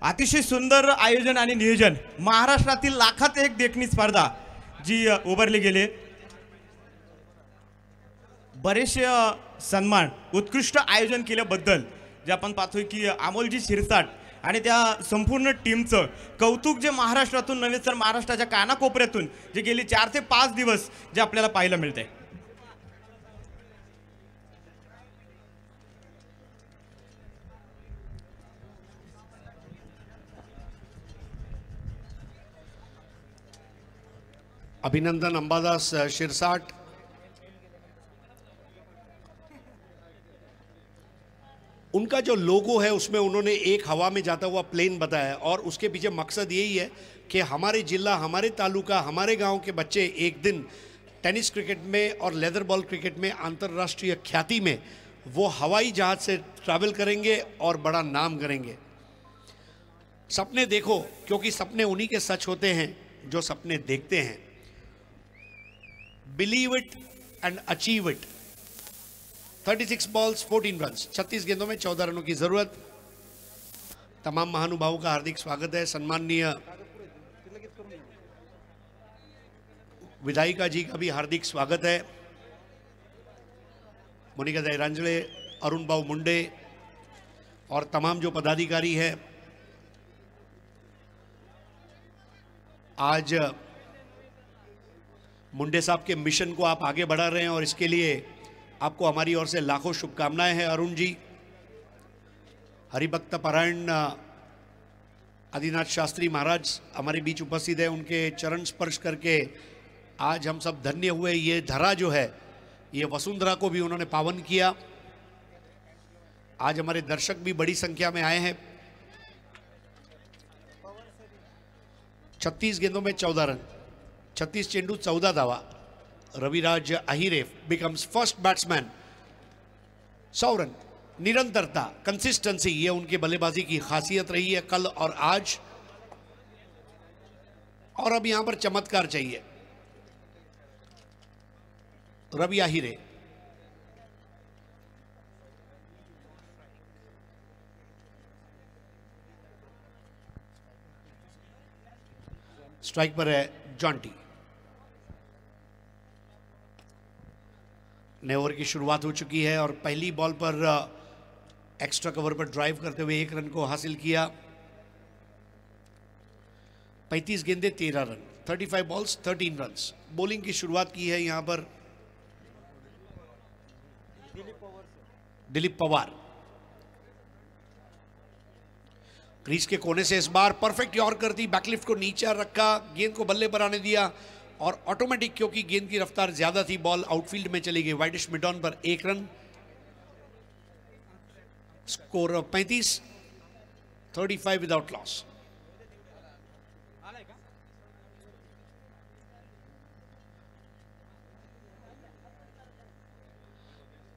अतिशय सुंदर आयोजन आणि नियोजन, महाराष्ट्रातील लाखात एक देखणी स्पर्धा जी उभारली गेली, बरेचसे सन्मान, उत्कृष्ट आयोजन केल्याबद्दल जे आपण पाहतोय की अमोलजी शिरसाट आणि त्या संपूर्ण टीमचं कौतुक जे महाराष्ट्रातून नव्हे तर महाराष्ट्राच्या कानाकोपऱ्यातून जे गेली 4 ते 5 दिवस जे आपल्याला पाहायला मिळते। अभिनंदन अंबादास शिरसाट। उनका जो लोगो है उसमें उन्होंने एक हवा में जाता हुआ प्लेन बताया और उसके पीछे मकसद यही है कि हमारे जिला, हमारे तालुका, हमारे गांव के बच्चे एक दिन टेनिस क्रिकेट में और लेदर बॉल क्रिकेट में अंतर्राष्ट्रीय ख्याति में वो हवाई जहाज से ट्रैवल करेंगे और बड़ा नाम करेंगे। सपने देखो, क्योंकि सपने उन्हीं के सच होते हैं जो सपने देखते हैं। Believe it end achieve it. 36 balls 14 runs, 36 गेंदों में 14 रनों की जरूरत। तमाम महानुभावों का हार्दिक स्वागत है। सम्माननीय विधायिका जी का भी हार्दिक स्वागत है। मोनिका दयारांजले, अरुण बाबू मुंडे और तमाम जो पदाधिकारी है। आज मुंडे साहब के मिशन को आप आगे बढ़ा रहे हैं और इसके लिए आपको हमारी ओर से लाखों शुभकामनाएं हैं। अरुण जी, हरिभक्त पारायण आदिनाथ शास्त्री महाराज हमारे बीच उपस्थित है, उनके चरण स्पर्श करके आज हम सब धन्य हुए। ये धरा जो है, ये वसुंधरा को भी उन्होंने पावन किया। आज हमारे दर्शक भी बड़ी संख्या में आए हैं। 36 गेंदों में 14 रन, 36 चेंडू 14 धावा। Raviraj Ahire becomes first batsman. 100 run, निरंतरता, कंसिस्टेंसी, ये उनकी बल्लेबाजी की खासियत रही है कल और आज, और अब यहां पर चमत्कार चाहिए। रवि अहिरे स्ट्राइक पर है जॉन्टी। नए ओवर की शुरुआत हो चुकी है और पहली बॉल पर एक्स्ट्रा कवर पर ड्राइव करते हुए 1 रन को हासिल किया। 35 गेंदे 13 रन, 35 बॉल्स 13 रन्स। बॉलिंग की शुरुआत की है यहां पर दिलीप पवार। क्रीज के कोने से इस बार परफेक्ट यॉर्कर थी, बैकलिफ्ट को नीचे रखा, गेंद को बल्ले पर आने दिया और ऑटोमेटिक, क्योंकि गेंद की रफ्तार ज्यादा थी, बॉल आउटफील्ड में चली गई। वाइडिश मिड ऑन पर 1 रन। Score 35, 35 without loss.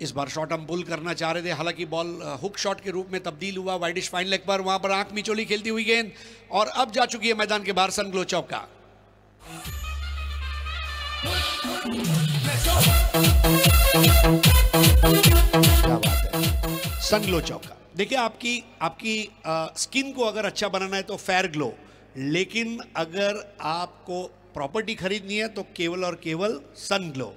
इस बार शॉट हम पुल करना चाह रहे थे, हालांकि बॉल हुक शॉट के रूप में तब्दील हुआ। वाइडिश फाइन लेग पर, वहां पर आंख मिचोली खेलती हुई गेंद और अब जा चुकी है मैदान के बाहर सनग्लो चौका। क्या बात है, सनग्लो चौका। देखिए, आपकी स्किन को अगर अच्छा बनाना है तो फेयर ग्लो, लेकिन अगर आपको प्रॉपर्टी खरीदनी है तो केवल और केवल सन ग्लो।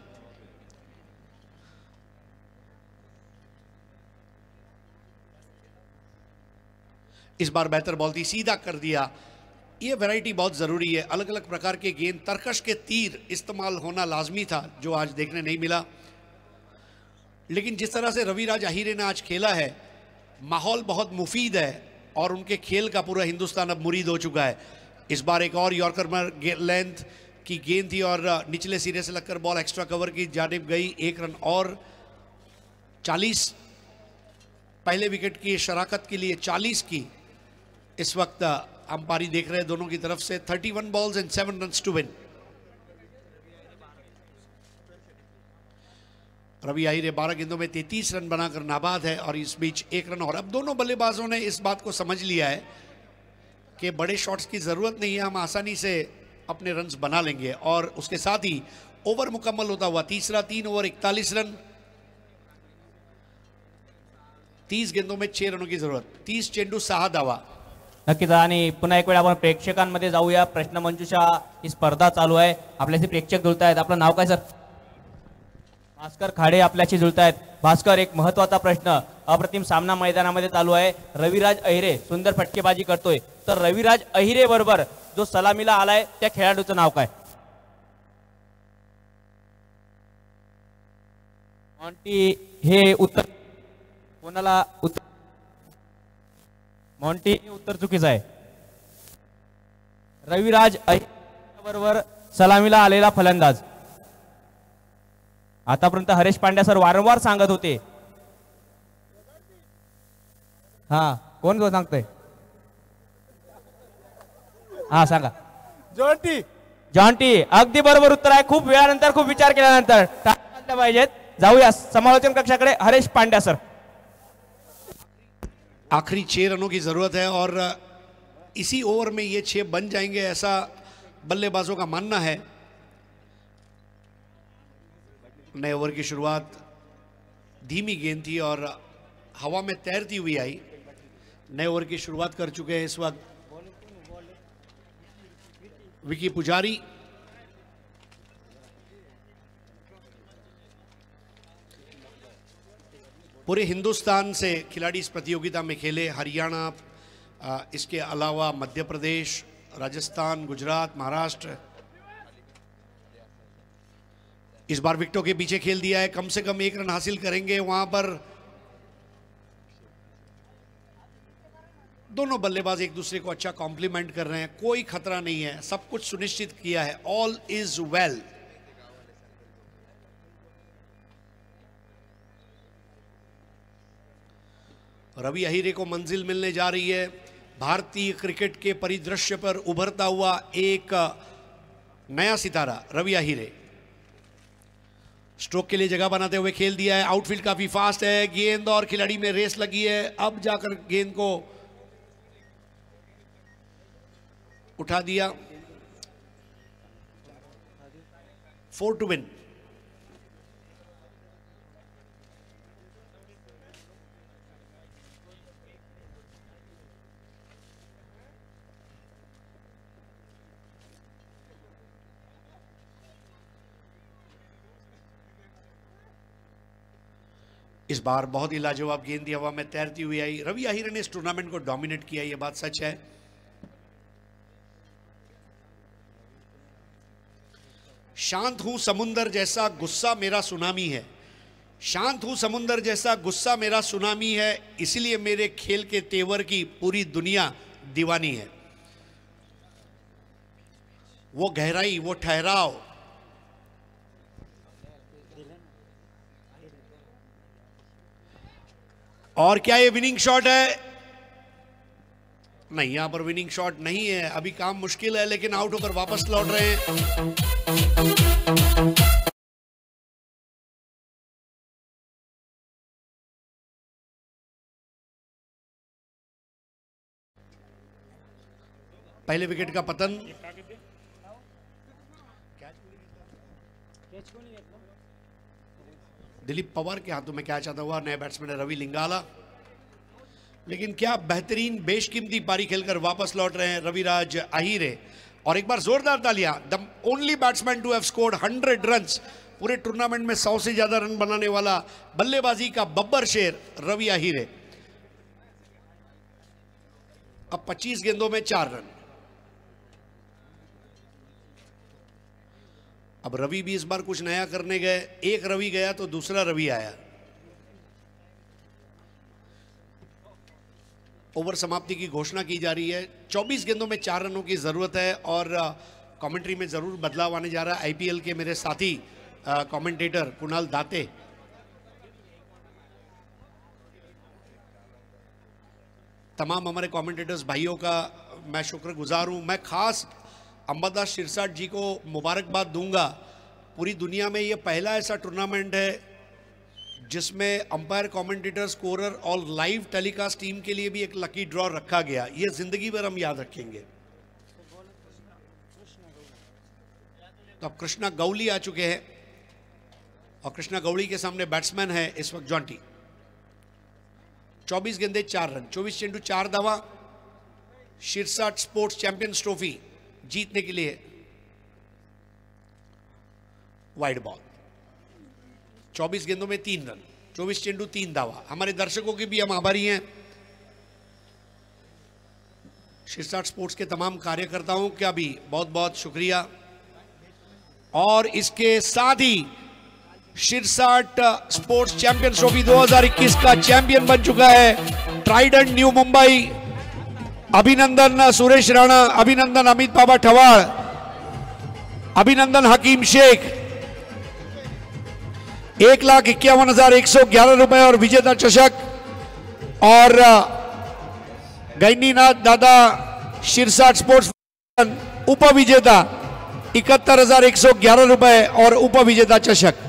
इस बार बेहतर बॉल थी, सीधा कर दिया। ये वैरायटी बहुत ज़रूरी है, अलग अलग प्रकार के गेंद, तरकश के तीर इस्तेमाल होना लाजमी था, जो आज देखने नहीं मिला। लेकिन जिस तरह से रविराज अहिरे ने आज खेला है, माहौल बहुत मुफीद है और उनके खेल का पूरा हिंदुस्तान अब मुरीद हो चुका है। इस बार एक और यॉर्कर में लेंथ की गेंद थी और निचले सिरे से लगकर बॉल एक्स्ट्रा कवर की जानिब गई। 1 रन और 40 पहले विकेट की शराकत के लिए 40 की इस वक्त अंपायरी देख रहे हैं दोनों की तरफ से। 31 balls and 7 runs to win. Ravi Ahire 12 गेंदों में 33 रन बनाकर नाबाद है और इस बीच 1 रन और। अब दोनों बल्लेबाजों ने इस बात को समझ लिया है कि बड़े शॉट्स की जरूरत नहीं है, हम आसानी से अपने रन्स बना लेंगे। और उसके साथ ही ओवर मुकम्मल होता हुआ तीसरा, 3 ओवर 41 रन, 30 गेंदों में 6 रनों की जरूरत, 30 चेंडू 6 धावा। नक्कीच, आणि पुन्हा एक वेळ आपण प्रेक्षकांमध्ये जाऊया। प्रश्नमंजुषा ही स्पर्धा चालू आहे, आपल्याशी प्रेक्षक जुळत आहेत। आपलं नाव काय सर? भास्कर खाडे आपल्याशी जुळत आहेत। भास्कर, एक महत्वाचा प्रश्न, अप्रतिम सामना मैदानामध्ये चालू आहे, रविराज अहिरे सुंदर फटकेबाजी करतोय, तर रविराज अहिरे बरोबर जो सलामीला आलाय त्या खेळाडूचं नाव काय? मॉन्टी हे उत्तर कोणाला? मॉन्टी उत्तर चुकीचं आहे। रविराज अहिरे बरोबर सलामीला आलेला फलंदाज। आतापर्यंत हरेश पांड्या सर वारंवार सांगत होते, हा कोण सांगतोय? हा सांगा। जॉन्टी। जॉन्टी, अगदी बरोबर उत्तर आहे। खूप वेळानंतर, खूप विचार केल्यानंतर टाळ्या पाहिजेत। जाऊया समालोचन कक्षाकडे। हरेश पांड्या सर। आखिरी 6 रनों की जरूरत है और इसी ओवर में ये 6 बन जाएंगे, ऐसा बल्लेबाजों का मानना है। नए ओवर की शुरुआत धीमी गेंद थी और हवा में तैरती हुई आई। नए ओवर की शुरुआत कर चुके हैं इस वक्त विकी पुजारी। पूरे हिंदुस्तान से खिलाड़ी इस प्रतियोगिता में खेले, हरियाणा, इसके अलावा मध्य प्रदेश, राजस्थान, गुजरात, महाराष्ट्र। इस बार विकेटों के पीछे खेल दिया है, कम से कम 1 रन हासिल करेंगे। वहां पर दोनों बल्लेबाज एक दूसरे को अच्छा कॉम्प्लीमेंट कर रहे हैं, कोई खतरा नहीं है, सब कुछ सुनिश्चित किया है, ऑल इज वेल। रवि अहिरे को मंजिल मिलने जा रही है। भारतीय क्रिकेट के परिदृश्य पर उभरता हुआ एक नया सितारा रवि अहिरे। स्ट्रोक के लिए जगह बनाते हुए खेल दिया है। आउटफील्ड काफी फास्ट है, गेंद और खिलाड़ी में रेस लगी है। अब जाकर गेंद को उठा दिया। 4 to win। इस बार बहुत ही लाजवाब गेंद हवा में तैरती हुई आई। रवि अहिरे ने इस टूर्नामेंट को डोमिनेट किया, यह बात सच है। शांत हूं समुंदर जैसा गुस्सा मेरा सुनामी है। शांत हूं समुंदर जैसा गुस्सा मेरा सुनामी है, इसलिए मेरे खेल के तेवर की पूरी दुनिया दीवानी है। वो गहराई, वो ठहराव, और क्या ये विनिंग शॉट है? नहीं, यहां पर विनिंग शॉट नहीं है। अभी काम मुश्किल है, लेकिन आउट होकर वापस लौट रहे हैं। पहले विकेट का पतन। दिलीप पवार के हाथों में कैच आता हुआ। नए बैट्समैन रवि लिंगाला, लेकिन क्या बेहतरीन बेशकीमती पारी खेलकर वापस लौट रहे हैं रविराज अहिरे। और एक बार जोरदार तालियां। The only batsman to have scored 100 runs, पूरे टूर्नामेंट में 100 से ज्यादा रन बनाने वाला बल्लेबाजी का बब्बर शेर रवि अहिरे। अब 25 गेंदों में 4 रन। अब रवि भी इस बार कुछ नया करने गए। एक रवि गया तो दूसरा रवि आया। ओवर समाप्ति की घोषणा की जा रही है। 24 गेंदों में 4 रनों की जरूरत है और कमेंट्री में जरूर बदलाव आने जा रहा है। आईपीएल के मेरे साथी कमेंटेटर कुणाल दाते तमाम हमारे कमेंटेटर्स भाइयों का मैं शुक्रगुजार हूं। मैं खास अंबादास शिरसाट जी को मुबारकबाद दूंगा। पूरी दुनिया में ये पहला ऐसा टूर्नामेंट है जिसमें अंपायर, कमेंटेटर, स्कोरर और लाइव टेलीकास्ट टीम के लिए भी एक लकी ड्रॉ रखा गया। ये जिंदगी भर हम याद रखेंगे। तो अब कृष्णा गौली आ चुके हैं और कृष्णा गौली के सामने बैट्समैन है इस वक्त जॉन्टी। 24 गेंदे 4 रन, 24 चेंडू 4 धावा। शिरसाट स्पोर्ट्स चैंपियंस ट्रॉफी जीतने के लिए वाइड बॉल। 24 गेंदों में 3 रन, 24 चेंडू 3 धावा। हमारे दर्शकों के भी हम आभारी हैं। शिरसाट स्पोर्ट्स के तमाम कार्यकर्ताओं का भी बहुत बहुत शुक्रिया। और इसके साथ ही शिरसाट स्पोर्ट्स चैंपियंस ट्रॉफी 2021 का चैंपियन बन चुका है ट्राइडेंट न्यू मुंबई। अभिनंदन सुरेश राणा, अभिनंदन अमित बाबा ठवाड़, अभिनंदन हकीम शेख। 1,51,111 रुपए और विजेता चषक। और गैनीनाथ दादा शिरसाट स्पोर्ट्स उपविजेता 71,111 रुपए और उपविजेता चषक।